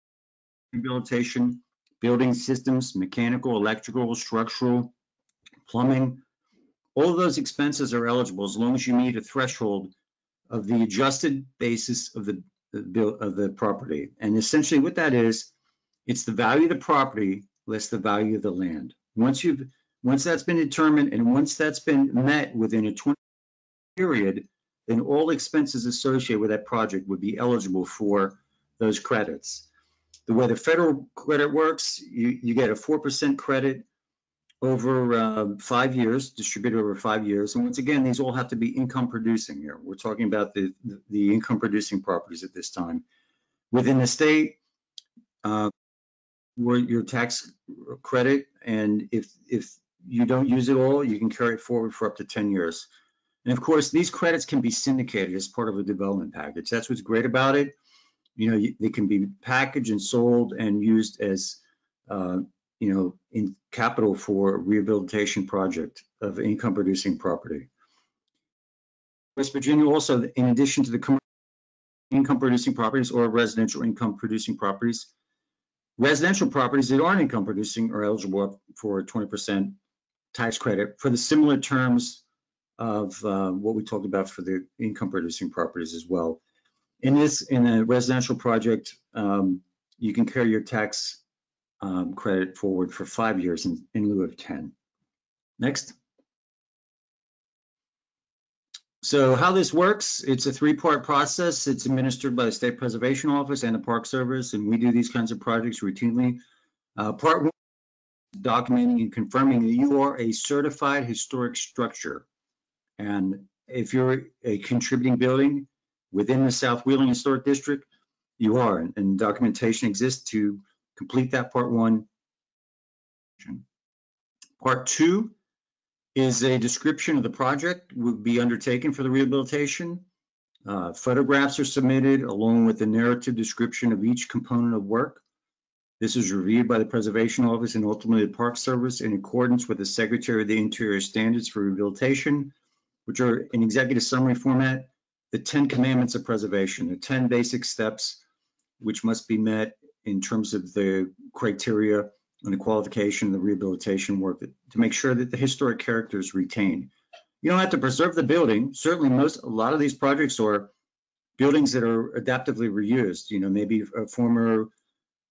building systems, mechanical, electrical, structural, plumbing, all of those expenses are eligible as long as you meet a threshold of the adjusted basis of the property. And essentially what that is, it's the value of the property less the value of the land. Once that's been determined and once that's been met within a 20 period, then all expenses associated with that project would be eligible for those credits. The way the federal credit works, you get a 4% credit over 5 years, distributed over 5 years. And once again, these all have to be income producing here. We're talking about the income producing properties at this time. Within the state, your tax credit, and if you don't use it all, you can carry it forward for up to 10 years. And of course, these credits can be syndicated as part of a development package. That's what's great about it. They can be packaged and sold and used as, in capital for a rehabilitation project of income producing property. West Virginia also, in addition to the income producing properties or residential income producing properties, residential properties that aren't income producing are eligible for a 20% tax credit for the similar terms of what we talked about for the income producing properties as well. In a residential project, you can carry your tax credit forward for 5 years in lieu of 10. Next. So how this works, it's a 3-part process. It's administered by the State Preservation Office and the Park Service, and we do these kinds of projects routinely. Part 1, documenting and confirming that you are a certified historic structure. And if you're a contributing building within the South Wheeling Historic District, you are, and documentation exists to complete that Part 1. Part 2 is a description of the project would be undertaken for the rehabilitation. Photographs are submitted along with a narrative description of each component of work. This is reviewed by the Preservation Office and ultimately the Park Service in accordance with the Secretary of the Interior Standards for Rehabilitation, which are in executive summary format, the 10 commandments of preservation, the 10 basic steps which must be met in terms of the criteria and the qualification of the rehabilitation work to make sure that the historic character is retained. You don't have to preserve the building. Certainly a lot of these projects are buildings that are adaptively reused, you know, maybe a former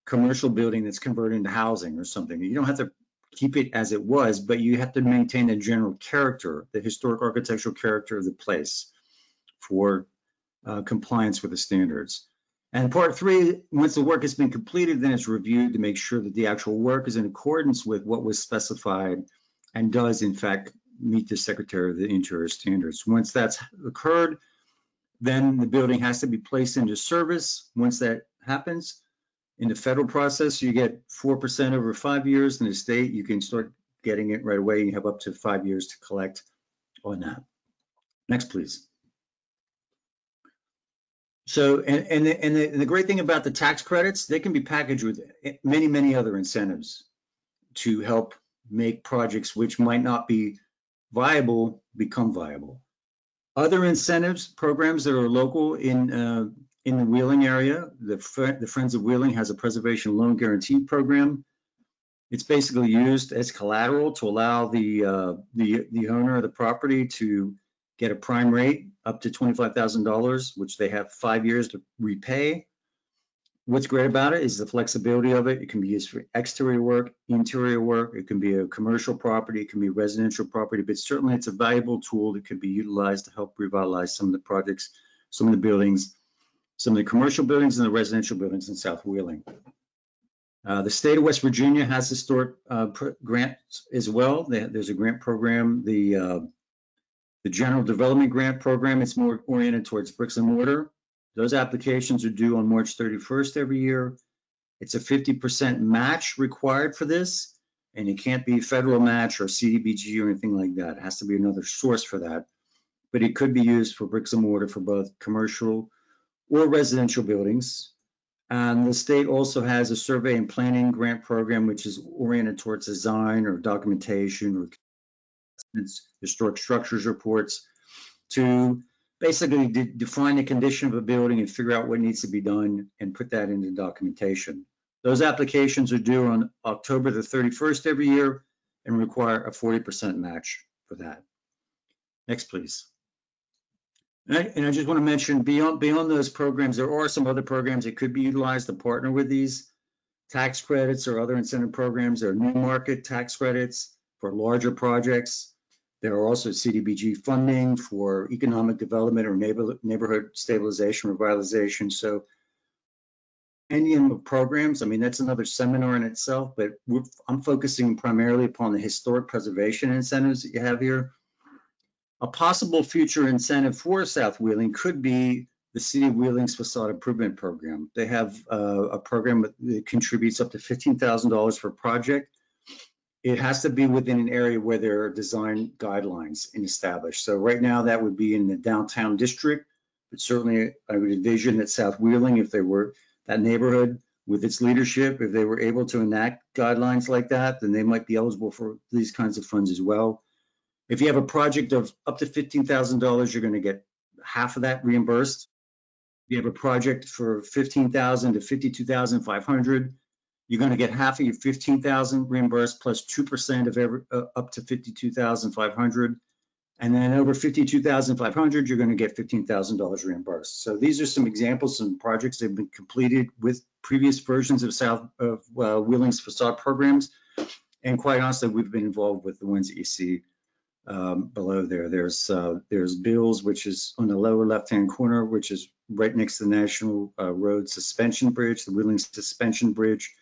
commercial building that's converted into housing or something. You don't have to keep it as it was, but you have to maintain the general character, the historic architectural character of the place for compliance with the standards. And part 3, once the work has been completed, then it's reviewed to make sure that the actual work is in accordance with what was specified and does in fact meet the Secretary of the Interior standards. Once that's occurred, then the building has to be placed into service. Once that happens, in the federal process, you get 4% over 5 years. In the state, you can start getting it right away. You have up to 5 years to collect on that. Next, please. So, and the great thing about the tax credits, they can be packaged with many, many other incentives to help make projects which might not be viable become viable. Other incentives, programs that are local in the Wheeling area, the Friends of Wheeling has a preservation loan guarantee program. It's basically used as collateral to allow the owner of the property to get a prime rate up to $25,000, which they have 5 years to repay. What's great about it is the flexibility of it. It can be used for exterior work, interior work. It can be a commercial property. It can be residential property, but certainly it's a valuable tool that could be utilized to help revitalize some of the projects, some of the buildings, some of the commercial buildings and the residential buildings in South Wheeling. The state of West Virginia has historic grants as well. There's a grant program, the General Development Grant Program. It's more oriented towards bricks and mortar. Those applications are due on March 31st every year. It's a 50% match required for this, and it can't be federal match or CDBG or anything like that. It has to be another source for that. But it could be used for bricks and mortar for both commercial or residential buildings. And the state also has a survey and planning grant program, which is oriented towards design or documentation or historic structures reports to basically define the condition of a building and figure out what needs to be done and put that into documentation. Those applications are due on October the 31st every year and require a 40% match for that. Next, please. And I just want to mention beyond those programs, there are some other programs that could be utilized to partner with these tax credits or other incentive programs. There are new market tax credits for larger projects. There are also CDBG funding for economic development or neighborhood stabilization, revitalization. So any programs, I mean, that's another seminar in itself, but I'm focusing primarily upon the historic preservation incentives that you have here. A possible future incentive for South Wheeling could be the City of Wheeling's Facade Improvement Program. They have a program that contributes up to $15,000 per project. It has to be within an area where there are design guidelines established. So right now that would be in the downtown district, but certainly I would envision that South Wheeling, if they were that neighborhood with its leadership, if they were able to enact guidelines like that, then they might be eligible for these kinds of funds as well. If you have a project of up to $15,000, you're going to get half of that reimbursed. If you have a project for $15,000 to $52,500, you're going to get half of your $15,000 reimbursed plus 2% of every up to $52,500, and then over $52,500, you're going to get $15,000 reimbursed. So these are some examples, some projects that have been completed with previous versions of South Wheeling's facade programs, and quite honestly, we've been involved with the ones that you see below there. There's Bills, which is on the lower left-hand corner, which is right next to the National Road Suspension Bridge, the Wheeling Suspension Bridge.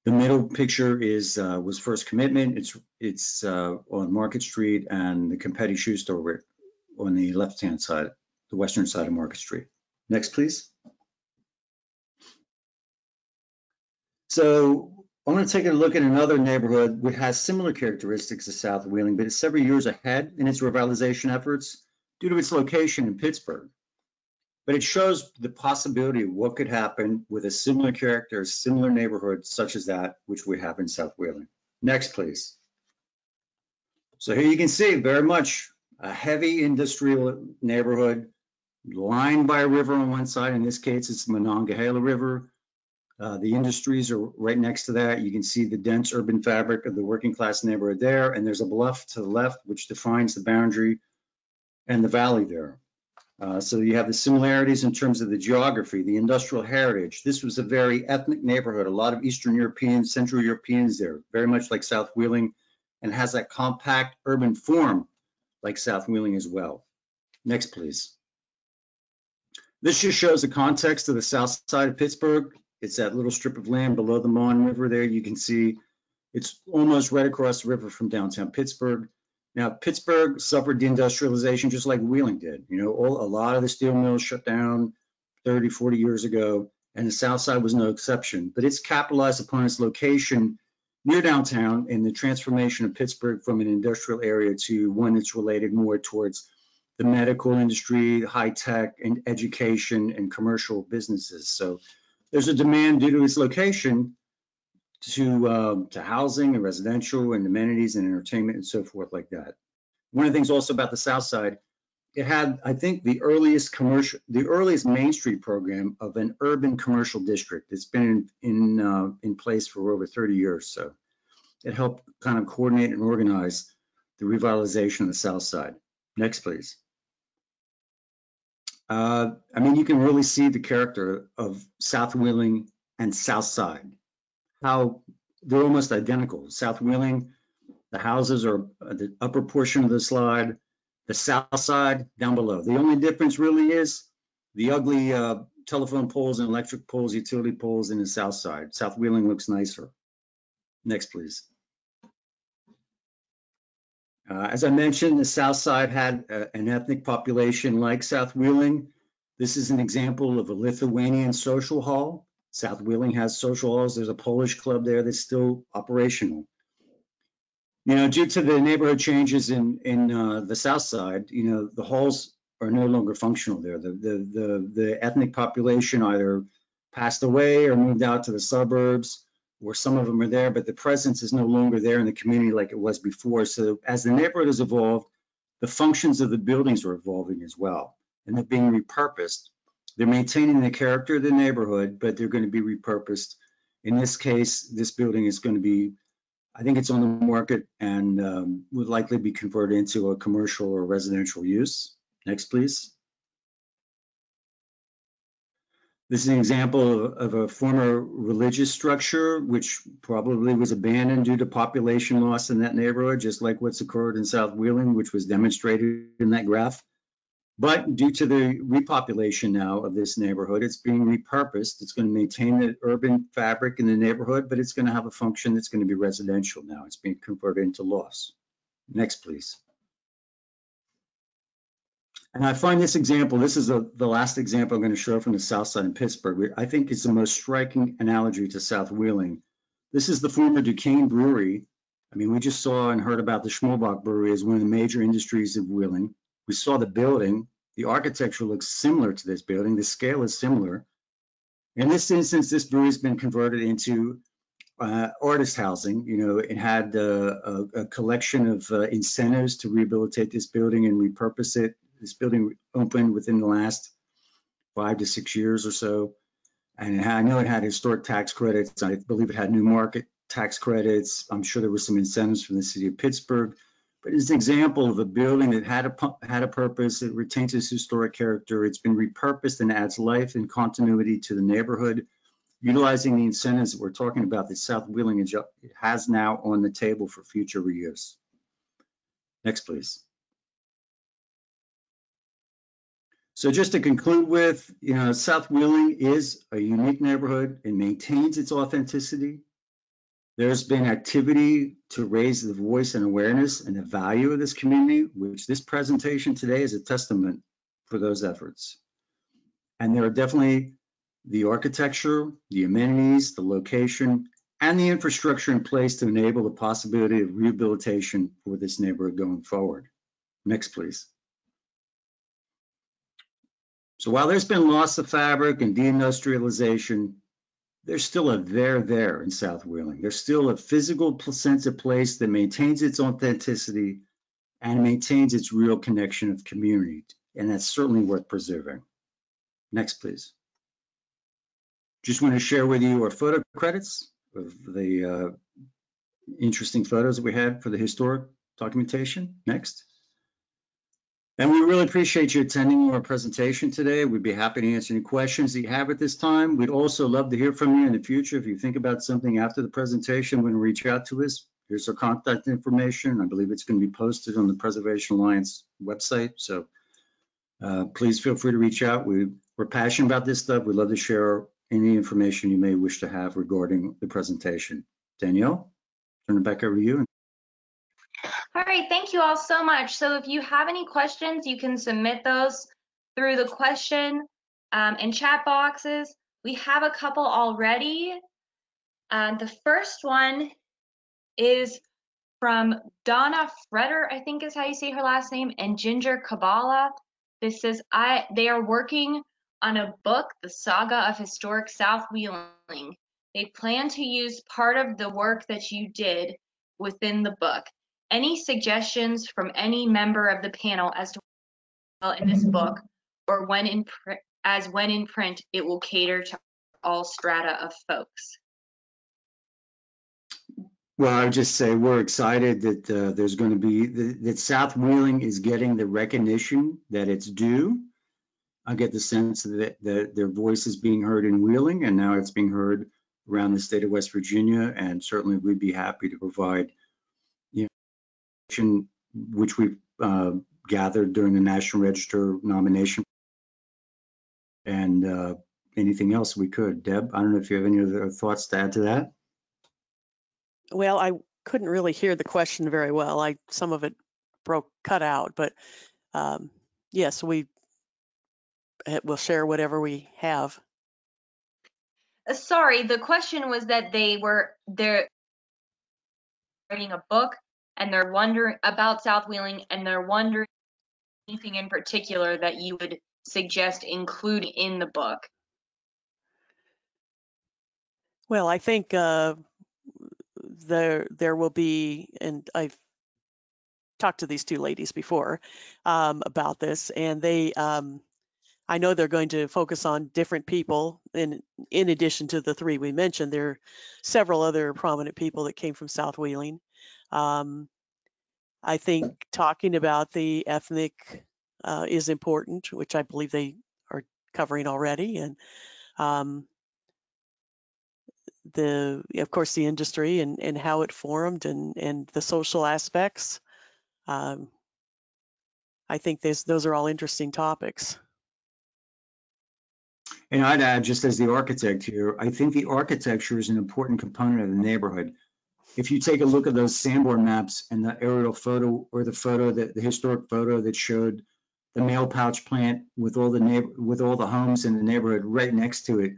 The middle picture is was First Commitment. It's on Market Street, and the Campetti Shoe Store on the left-hand side, the western side of Market Street. Next, please. So I'm going to take a look at another neighborhood which has similar characteristics to South Wheeling, but it's several years ahead in its revitalization efforts due to its location in Pittsburgh. But it shows the possibility of what could happen with a similar character, a similar neighborhood such as that which we have in South Wheeling. Next, please. So here you can see very much a heavy industrial neighborhood lined by a river on one side. In this case, it's the Monongahela River. The industries are right next to that. You can see the dense urban fabric of the working class neighborhood there, and there's a bluff to the left which defines the boundary and the valley there. So you have the similarities in terms of the geography, the industrial heritage. This was a very ethnic neighborhood, a lot of Eastern Europeans, Central Europeans there, very much like South Wheeling, and has that compact urban form like South Wheeling as well. Next, please. This just shows the context of the south side of Pittsburgh. It's that little strip of land below the Mon River there. You can see it's almost right across the river from downtown Pittsburgh. Now, Pittsburgh suffered deindustrialization just like Wheeling did. You know, a lot of the steel mills shut down 30, 40 years ago, and the South Side was no exception. But it's capitalized upon its location near downtown in the transformation of Pittsburgh from an industrial area to one that's related more towards the medical industry, high tech, and education and commercial businesses. So there's a demand due to its location to housing and residential and amenities and entertainment and so forth like that. One of the things also about the South Side, it had, I think, the earliest Main Street program of an urban commercial district. It's been in place for over 30 years. So it helped kind of coordinate and organize the revitalization of the South Side. Next, please. I mean, you can really see the character of South Wheeling and South Side, how they're almost identical. South Wheeling, the houses are the upper portion of the slide, the South Side down below. The only difference really is the ugly telephone poles and electric poles, utility poles in the South Side. South Wheeling looks nicer. Next, please. As I mentioned, the South Side had an ethnic population like South Wheeling. This is an example of a Lithuanian social hall. South Wheeling has social halls. There's a Polish club there that's still operational. You know, due to the neighborhood changes in the South Side, you know, the halls are no longer functional there. The ethnic population either passed away or moved out to the suburbs, or some of them are there, but the presence is no longer there in the community like it was before. So as the neighborhood has evolved, the functions of the buildings are evolving as well, and they're being repurposed. They're maintaining the character of the neighborhood, but they're going to be repurposed. In this case, this building is going to be, I think it's on the market and would likely be converted into a commercial or residential use. Next, please. This is an example of a former religious structure, which probably was abandoned due to population loss in that neighborhood, just like what's occurred in South Wheeling, which was demonstrated in that graph. But due to the repopulation now of this neighborhood, it's being repurposed. It's going to maintain the urban fabric in the neighborhood, but it's going to have a function that's going to be residential now. It's being converted into lofts. Next, please. And I find this example, this is the last example I'm going to show from the South Side in Pittsburgh. I think it's the most striking analogy to South Wheeling. This is the former Duquesne Brewery. I mean, we just saw and heard about the Schmolbach Brewery as one of the major industries of Wheeling. We saw the building. The architecture looks similar to this building. The scale is similar. In this instance, this brewery has been converted into artist housing. You know, it had a collection of incentives to rehabilitate this building and repurpose it. This building opened within the last 5 to 6 years or so. And I know it had historic tax credits. I believe it had new market tax credits. I'm sure there were some incentives from the city of Pittsburgh. But it's an example of a building that had a purpose. It retains its historic character. It's been repurposed and adds life and continuity to the neighborhood, utilizing the incentives that we're talking about that South Wheeling has now on the table for future reuse. Next, please. So just to conclude with, you know, South Wheeling is a unique neighborhood. It maintains its authenticity. There's been activity to raise the voice and awareness and the value of this community, which this presentation today is a testament for those efforts. And there are definitely the architecture, the amenities, the location, and the infrastructure in place to enable the possibility of rehabilitation for this neighborhood going forward. Next, please. So while there's been loss of fabric and deindustrialization, there's still a there in South Wheeling. There's still a physical sense of place that maintains its authenticity and maintains its real connection of community. And that's certainly worth preserving. Next, please. Just want to share with you our photo credits of the interesting photos that we had for the historic documentation. Next. And we really appreciate you attending our presentation today. We'd be happy to answer any questions that you have at this time. We'd also love to hear from you in the future. If you think about something after the presentation, when you reach out to us, here's our contact information. I believe it's going to be posted on the Preservation Alliance website. So please feel free to reach out. We're passionate about this stuff. We'd love to share any information you may wish to have regarding the presentation. Danielle, turn it back over to you. All right, thank you all so much. So if you have any questions, you can submit those through the question and chat boxes. We have a couple already. The first one is from Donna Freder, I think is how you say her last name, and Ginger Kabbalah. This says, they are working on a book, The Saga of Historic South Wheeling. They plan to use part of the work that you did within the book. Any suggestions from any member of the panel as to what in this book, or when in print, it will cater to all strata of folks? Well, I would just say we're excited that there's going to be, that South Wheeling is getting the recognition that it's due. I get the sense that their voice is being heard in Wheeling, and now it's being heard around the state of West Virginia, and certainly we'd be happy to provide, which we've gathered during the National Register nomination, and anything else we could. Deb, I don't know if you have any other thoughts to add to that. Well, I couldn't really hear the question very well. Some of it cut out, but yes, we'll share whatever we have. Sorry, the question was that they're writing a book and they're wondering about South Wheeling, and they're wondering anything in particular that you would suggest include in the book. Well, I think there will be, and I've talked to these two ladies before about this, and I know they're going to focus on different people. In addition to the three we mentioned, there are several other prominent people that came from South Wheeling. I think talking about the ethnic is important, which I believe they are covering already, and of course the industry and how it formed and the social aspects. I think those are all interesting topics. And I'd add, just as the architect here, I think the architecture is an important component of the neighborhood. If you take a look at those Sanborn maps and the aerial photo, or the historic photo that showed the mail pouch plant with all the homes in the neighborhood right next to it,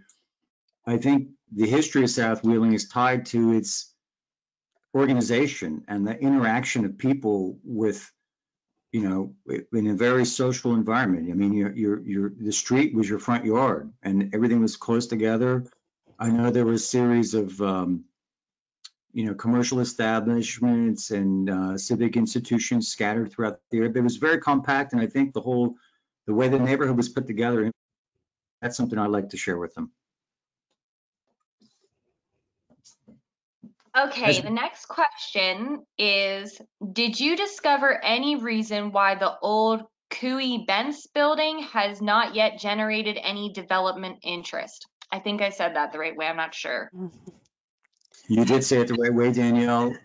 I think the history of South Wheeling is tied to its organization and the interaction of people with, in a very social environment. I mean, the street was your front yard and everything was close together. I know there was a series of, commercial establishments and civic institutions scattered throughout the area, but it was very compact. And I think the way the neighborhood was put together, that's something I'd like to share with them. Okay, the next question is, did you discover any reason why the old Cooey-Bentz building has not yet generated any development interest? I think I said that the right way, I'm not sure. You did say it the right way, Danielle.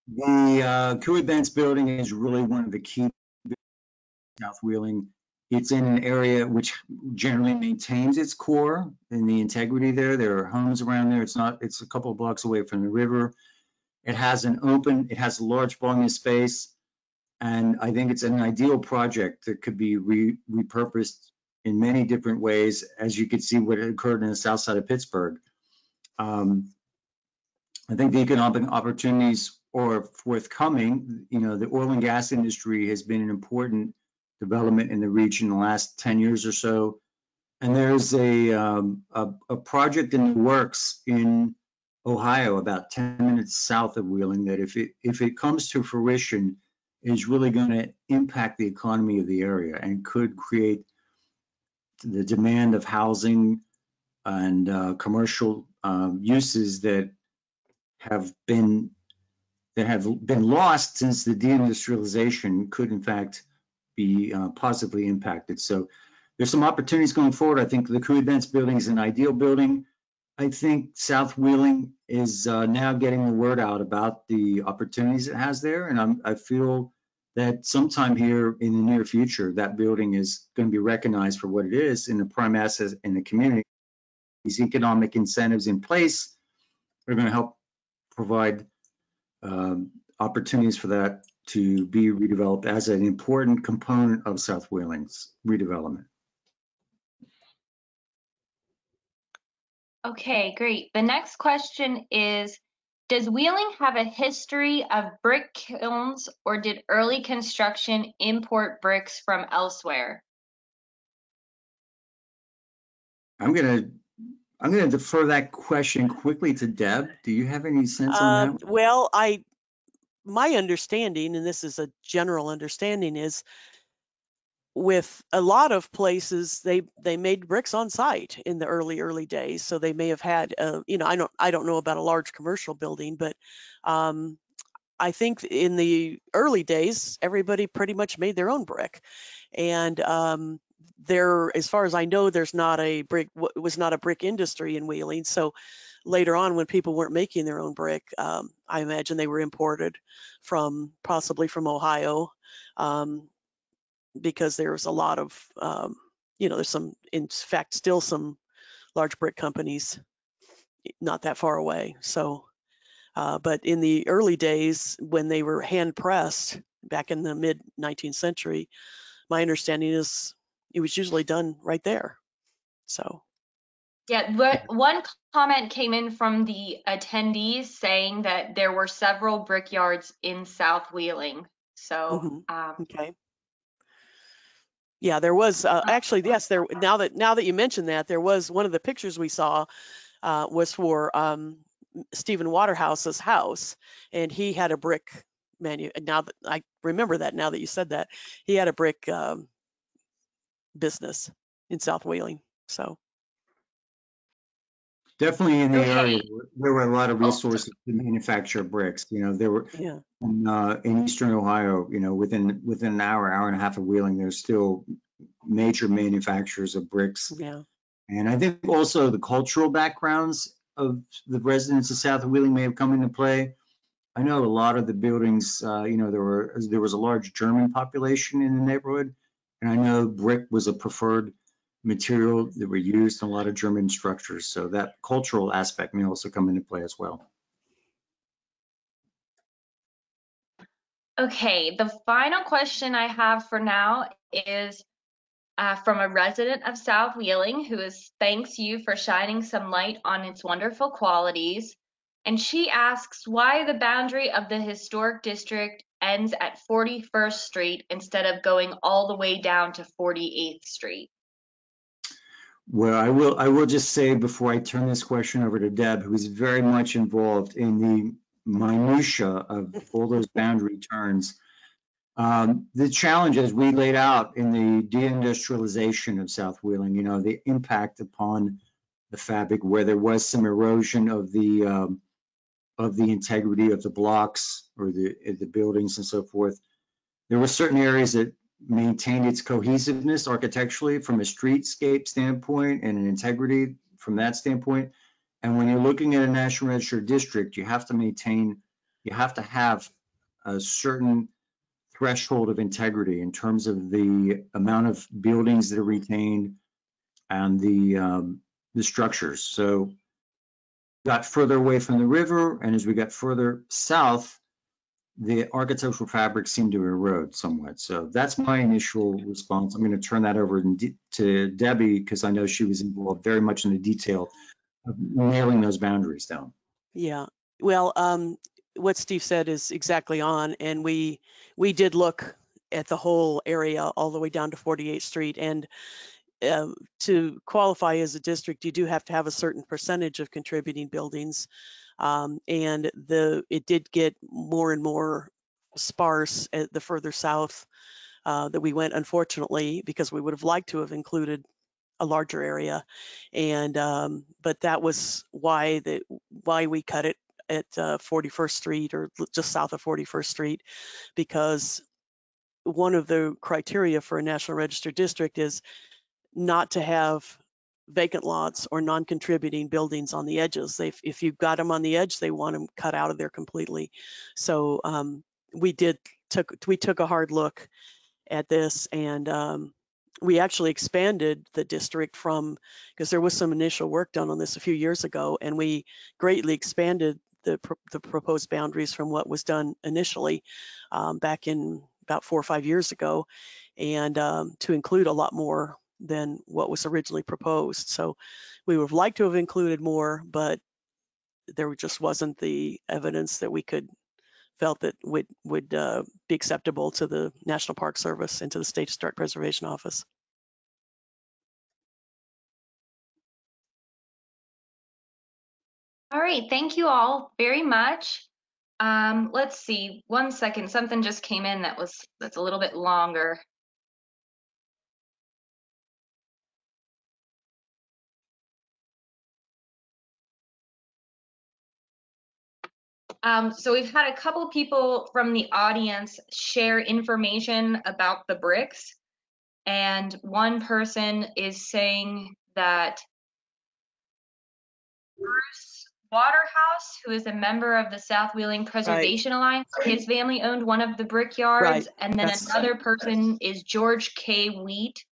The Cooey-Bentz building is really one of the key South Wheeling. It's in an area which generally maintains its core and the integrity there. There are homes around there. It's a couple of blocks away from the river. It has a large volume of space. And I think it's an ideal project that could be repurposed in many different ways, as you could see what occurred in the south side of Pittsburgh. I think the economic opportunities are forthcoming. The oil and gas industry has been an important development in the region in the last 10 years or so. And there's a project in the works in Ohio, about 10 minutes south of Wheeling, that if it comes to fruition, is really going to impact the economy of the area and could create the demand of housing and commercial uses that have been lost since the deindustrialization could in fact be positively impacted. So there's some opportunities going forward. I think the Crew Events building is an ideal building. I think South Wheeling is now getting the word out about the opportunities it has there, and I feel that sometime here in the near future, that building is going to be recognized for what it is in the prime asset in the community. These economic incentives in place are going to help provide opportunities for that to be redeveloped as an important component of South Wheeling's redevelopment. Okay, great. The next question is, does Wheeling have a history of brick kilns, or did early construction import bricks from elsewhere? I'm gonna defer that question quickly to Deb. Do you have any sense on that? Well, my understanding, and this is a general understanding, is with a lot of places they made bricks on site in the early days. So they may have had, I don't know about a large commercial building, but I think in the early days everybody pretty much made their own brick, and there, as far as I know, was not a brick industry in Wheeling. So later on, when people weren't making their own brick, I imagine they were imported possibly from Ohio, because there was a lot of, there's some, in fact, still some large brick companies not that far away. So, but in the early days when they were hand pressed back in the mid 19th century, my understanding is it was usually done right there. So. Yeah, one comment came in from the attendees saying that there were several brickyards in South Wheeling. So, okay. Yeah, there was actually, yes, there, now that you mentioned that, there was one of the pictures we saw was for Stephen Waterhouse's house, and he had a brick now that I remember that, now that you said that, he had a brick business in South Wheeling. So definitely in the area, there were a lot of resources to manufacture bricks. There were in Eastern Ohio, within an hour and a half of Wheeling, there's still major manufacturers of bricks. Yeah. And I think also the cultural backgrounds of the residents of South Wheeling may have come into play. I know a lot of the buildings, there was a large German population in the neighborhood, and I know brick was a preferred material that were used in a lot of German structures. So that cultural aspect may also come into play as well. Okay, the final question I have for now is from a resident of South Wheeling who thanks you for shining some light on its wonderful qualities. And she asks why the boundary of the historic district ends at 41st Street instead of going all the way down to 48th Street. Well, I will just say before I turn this question over to Deb, who is very much involved in the minutia of all those boundary turns. The challenges we laid out in the deindustrialization of South Wheeling, the impact upon the fabric, where there was some erosion of the integrity of the blocks or the buildings and so forth. There were certain areas that maintained its cohesiveness architecturally from a streetscape standpoint and an integrity from that standpoint. And when you're looking at a National Register district, you have to have a certain threshold of integrity in terms of the amount of buildings that are retained and the structures. So got further away from the river, and as we got further south, the architectural fabric seemed to erode somewhat. So that's my initial response. I'm going to turn that over to Debbie, because I know she was involved very much in the detail of nailing those boundaries down. Yeah, well, what Steve said is exactly on, and we did look at the whole area all the way down to 48th Street, and to qualify as a district, you do have to have a certain percentage of contributing buildings, and it did get more and more sparse at the further south that we went, unfortunately, because we would have liked to have included a larger area. And but that was why we cut it at 41st Street, or just south of 41st Street, because one of the criteria for a National Register district is not to have vacant lots or non-contributing buildings on the edges. If you've got them on the edge, they want them cut out of there completely. So we took a hard look at this, and we actually expanded the district because there was some initial work done on this a few years ago, and we greatly expanded the proposed boundaries from what was done initially back in about 4 or 5 years ago, and to include a lot more than what was originally proposed. So we would have liked to have included more, but there just wasn't the evidence that we felt that would be acceptable to the National Park Service and to the State Historic Preservation Office. All right, thank you all very much. Let's see, 1 second, something just came in that's a little bit longer. So we've had a couple people from the audience share information about the bricks, and one person is saying that Bruce Waterhouse, who is a member of the South Wheeling Preservation Alliance, his family owned one of the brickyards, and then another person is George K. Wheat,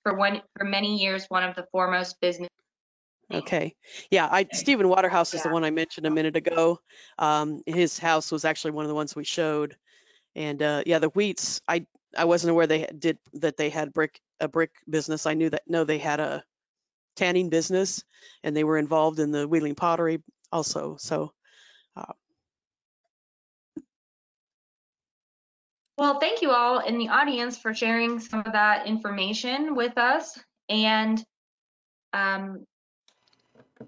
for many years one of the foremost business. Okay. Yeah, Stephen Waterhouse is the one I mentioned a minute ago. His house was actually one of the ones we showed. And yeah, the Wheats, I wasn't aware they had a brick business. I know they had a tanning business, and they were involved in the Wheeling pottery also. So well, thank you all in the audience for sharing some of that information with us. And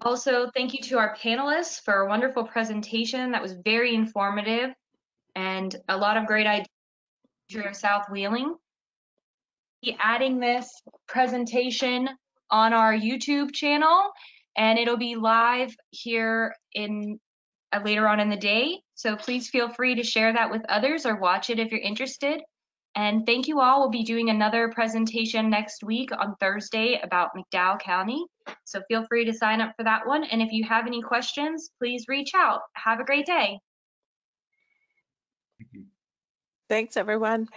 also, thank you to our panelists for a wonderful presentation that was very informative and a lot of great ideas for South Wheeling. Be adding this presentation on our YouTube channel, and it'll be live here in later on in the day. So please feel free to share that with others or watch it if you're interested. And thank you all. We'll be doing another presentation next week on Thursday about McDowell County. So feel free to sign up for that one. And if you have any questions, please reach out. Have a great day. Thanks, everyone.